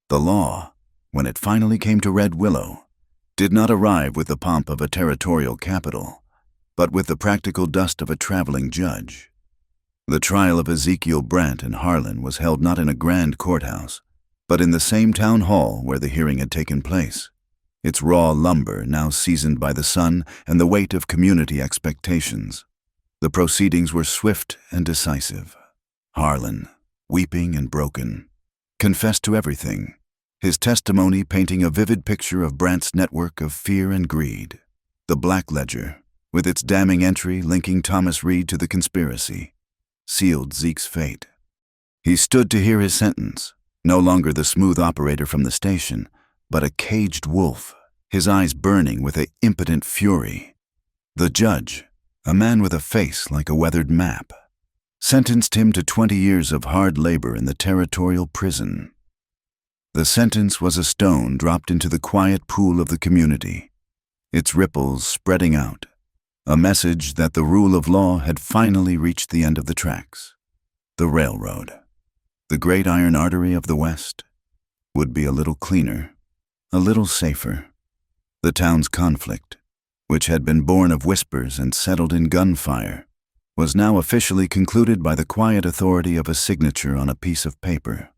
The law, when it finally came to Red Willow, did not arrive with the pomp of a territorial capital, but with the practical dust of a traveling judge. The trial of Ezekiel Brandt and Harlan was held not in a grand courthouse, but in the same town hall where the hearing had taken place, its raw lumber now seasoned by the sun and the weight of community expectations. The proceedings were swift and decisive. Harlan, weeping and broken, confessed to everything, his testimony painting a vivid picture of Brandt's network of fear and greed. The Black Ledger, with its damning entry linking Thomas Reed to the conspiracy, sealed Zeke's fate. He stood to hear his sentence, no longer the smooth operator from the station, but a caged wolf, his eyes burning with an impotent fury. The judge, a man with a face like a weathered map, sentenced him to 20 years of hard labor in the territorial prison. The sentence was a stone dropped into the quiet pool of the community, its ripples spreading out, a message that the rule of law had finally reached the end of the tracks. The railroad, the great iron artery of the West, would be a little cleaner, a little safer. The town's conflict, which had been born of whispers and settled in gunfire, was now officially concluded by the quiet authority of a signature on a piece of paper.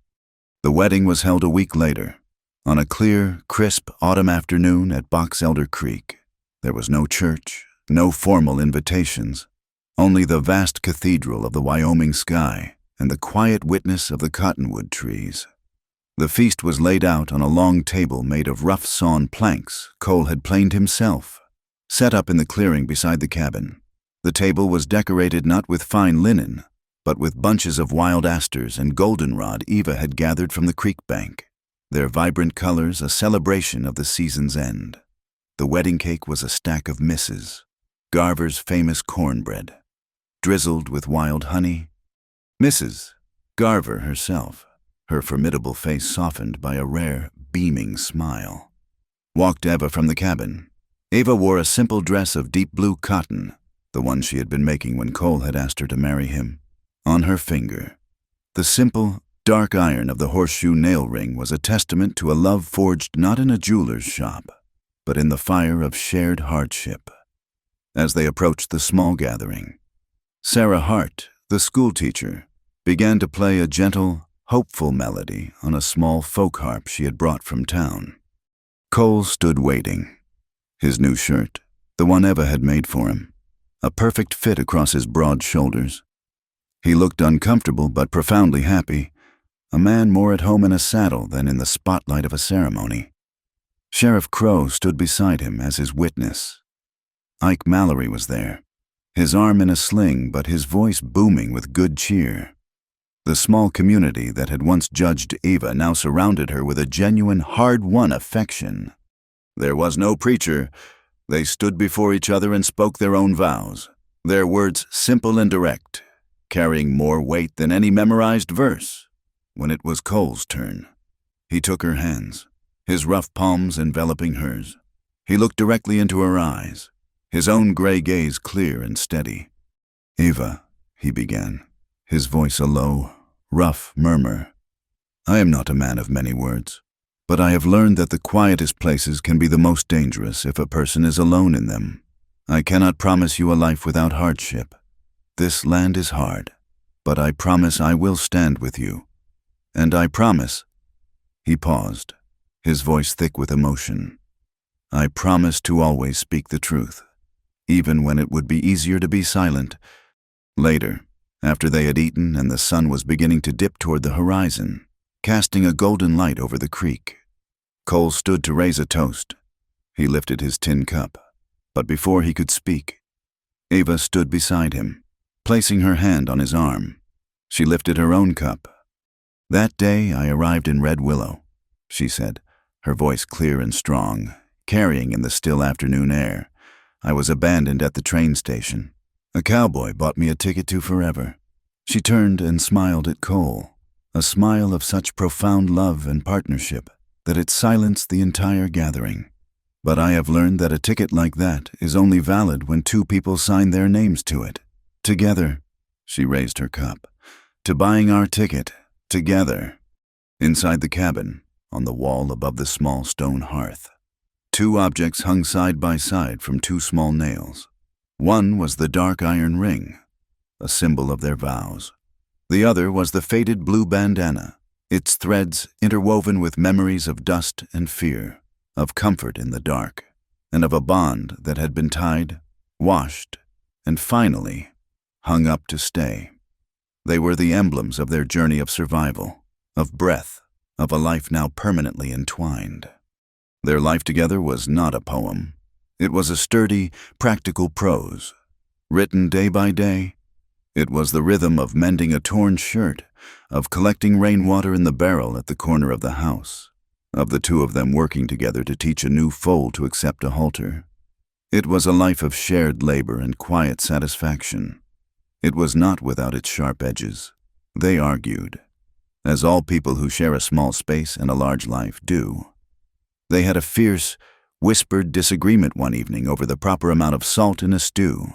The wedding was held a week later, on a clear, crisp autumn afternoon at Box Elder Creek. There was no church, no formal invitations, only the vast cathedral of the Wyoming sky and the quiet witness of the cottonwood trees. The feast was laid out on a long table made of rough-sawn planks Cole had planed himself, set up in the clearing beside the cabin. The table was decorated not with fine linen, but with bunches of wild asters and goldenrod Eva had gathered from the creek bank, their vibrant colors a celebration of the season's end. The wedding cake was a stack of misses, Garver's famous cornbread, drizzled with wild honey. Mrs. Garver herself, her formidable face softened by a rare, beaming smile, walked Eva from the cabin. Eva wore a simple dress of deep blue cotton, the one she had been making when Cole had asked her to marry him. On her finger, the simple, dark iron of the horseshoe nail ring was a testament to a love forged not in a jeweler's shop, but in the fire of shared hardship. As they approached the small gathering, Sarah Hart, the schoolteacher, began to play a gentle, hopeful melody on a small folk harp she had brought from town. Cole stood waiting, his new shirt, the one Eva had made for him, a perfect fit across his broad shoulders. He looked uncomfortable but profoundly happy, a man more at home in a saddle than in the spotlight of a ceremony. Sheriff Crow stood beside him as his witness. Ike Mallory was there, his arm in a sling but his voice booming with good cheer. The small community that had once judged Eva now surrounded her with a genuine, hard-won affection. There was no preacher. They stood before each other and spoke their own vows, their words simple and direct, carrying more weight than any memorized verse. When it was Cole's turn, he took her hands, his rough palms enveloping hers. He looked directly into her eyes, his own gray gaze clear and steady. "Ava," he began, his voice a low, rough murmur. "I am not a man of many words, but I have learned that the quietest places can be the most dangerous if a person is alone in them. I cannot promise you a life without hardship. This land is hard, but I promise I will stand with you. And I promise—" He paused, his voice thick with emotion. "I promise to always speak the truth, even when it would be easier to be silent." Later, after they had eaten and the sun was beginning to dip toward the horizon, casting a golden light over the creek, Cole stood to raise a toast. He lifted his tin cup, but before he could speak, Ava stood beside him, placing her hand on his arm. She lifted her own cup. "That day I arrived in Red Willow," she said, her voice clear and strong, carrying in the still afternoon air. "I was abandoned at the train station. A cowboy bought me a ticket to forever." She turned and smiled at Cole, a smile of such profound love and partnership that it silenced the entire gathering. "But I have learned that a ticket like that is only valid when two people sign their names to it. Together," she raised her cup, "to buying our ticket, together." Inside the cabin, on the wall above the small stone hearth, two objects hung side by side from two small nails. One was the dark iron ring, a symbol of their vows. The other was the faded blue bandana, its threads interwoven with memories of dust and fear, of comfort in the dark, and of a bond that had been tied, washed, and finally hung up to stay. They were the emblems of their journey of survival, of breath, of a life now permanently entwined. Their life together was not a poem. It was a sturdy, practical prose, written day by day. It was the rhythm of mending a torn shirt, of collecting rainwater in the barrel at the corner of the house, of the two of them working together to teach a new foal to accept a halter. It was a life of shared labor and quiet satisfaction. It was not without its sharp edges. They argued, as all people who share a small space and a large life do. They had a fierce, whispered disagreement one evening over the proper amount of salt in a stew,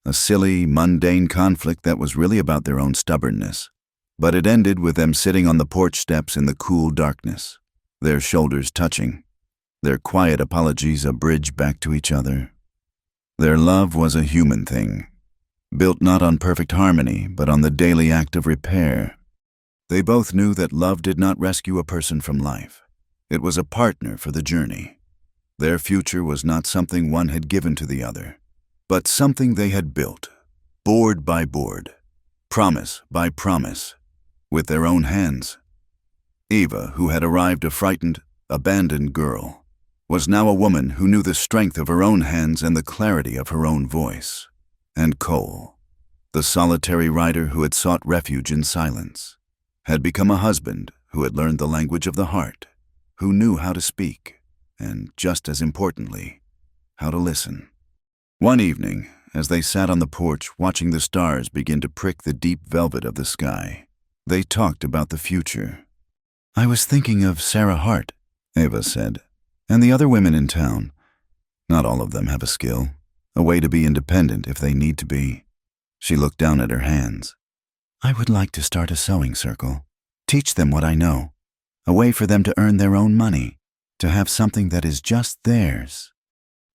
a silly, mundane conflict that was really about their own stubbornness. But it ended with them sitting on the porch steps in the cool darkness, their shoulders touching, their quiet apologies a bridge back to each other. Their love was a human thing, built not on perfect harmony, but on the daily act of repair. They both knew that love did not rescue a person from life. It was a partner for the journey. Their future was not something one had given to the other, but something they had built, board by board, promise by promise, with their own hands. Eva, who had arrived a frightened, abandoned girl, was now a woman who knew the strength of her own hands and the clarity of her own voice. And Cole, the solitary rider who had sought refuge in silence, had become a husband who had learned the language of the heart, who knew how to speak, and, just as importantly, how to listen. One evening, as they sat on the porch watching the stars begin to prick the deep velvet of the sky, they talked about the future. "I was thinking of Sarah Hart," Ava said, "and the other women in town. Not all of them have a skill, a way to be independent if they need to be." She looked down at her hands. "I would like to start a sewing circle, teach them what I know, a way for them to earn their own money, to have something that is just theirs."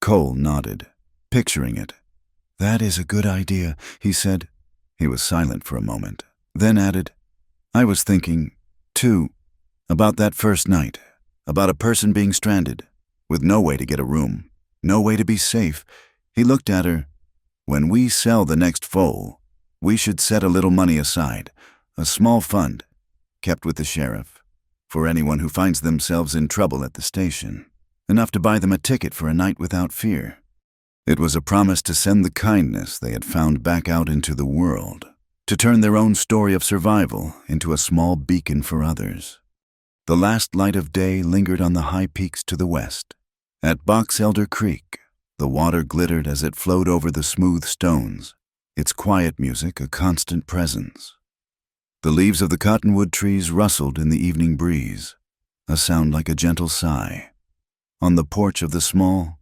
Cole nodded, picturing it. "That is a good idea," he said. He was silent for a moment, then added, "I was thinking, too, about that first night, about a person being stranded, with no way to get a room, no way to be safe." He looked at her. "When we sell the next foal, we should set a little money aside, a small fund, kept with the sheriff, for anyone who finds themselves in trouble at the station, enough to buy them a ticket for a night without fear." It was a promise to send the kindness they had found back out into the world, to turn their own story of survival into a small beacon for others. The last light of day lingered on the high peaks to the west. At Box Elder Creek, the water glittered as it flowed over the smooth stones, its quiet music a constant presence. The leaves of the cottonwood trees rustled in the evening breeze, a sound like a gentle sigh. On the porch of the small,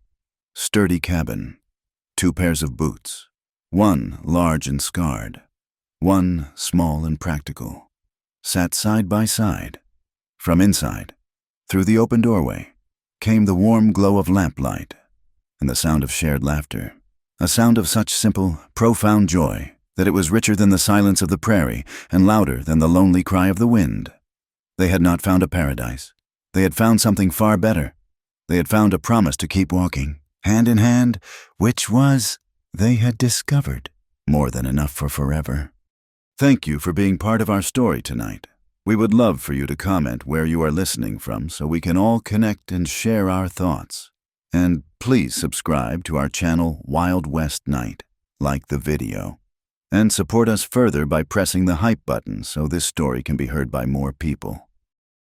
sturdy cabin, two pairs of boots, One large and scarred, one small and practical, sat side by side. From inside, through the open doorway, came the warm glow of lamplight and the sound of shared laughter, a sound of such simple, profound joy that it was richer than the silence of the prairie and louder than the lonely cry of the wind. They had not found a paradise. They had found something far better. They had found a promise to keep walking, hand in hand, which was, they had discovered, more than enough for forever. Thank you for being part of our story tonight. We would love for you to comment where you are listening from so we can all connect and share our thoughts. And please subscribe to our channel Wild West Night, like the video, and support us further by pressing the hype button so this story can be heard by more people.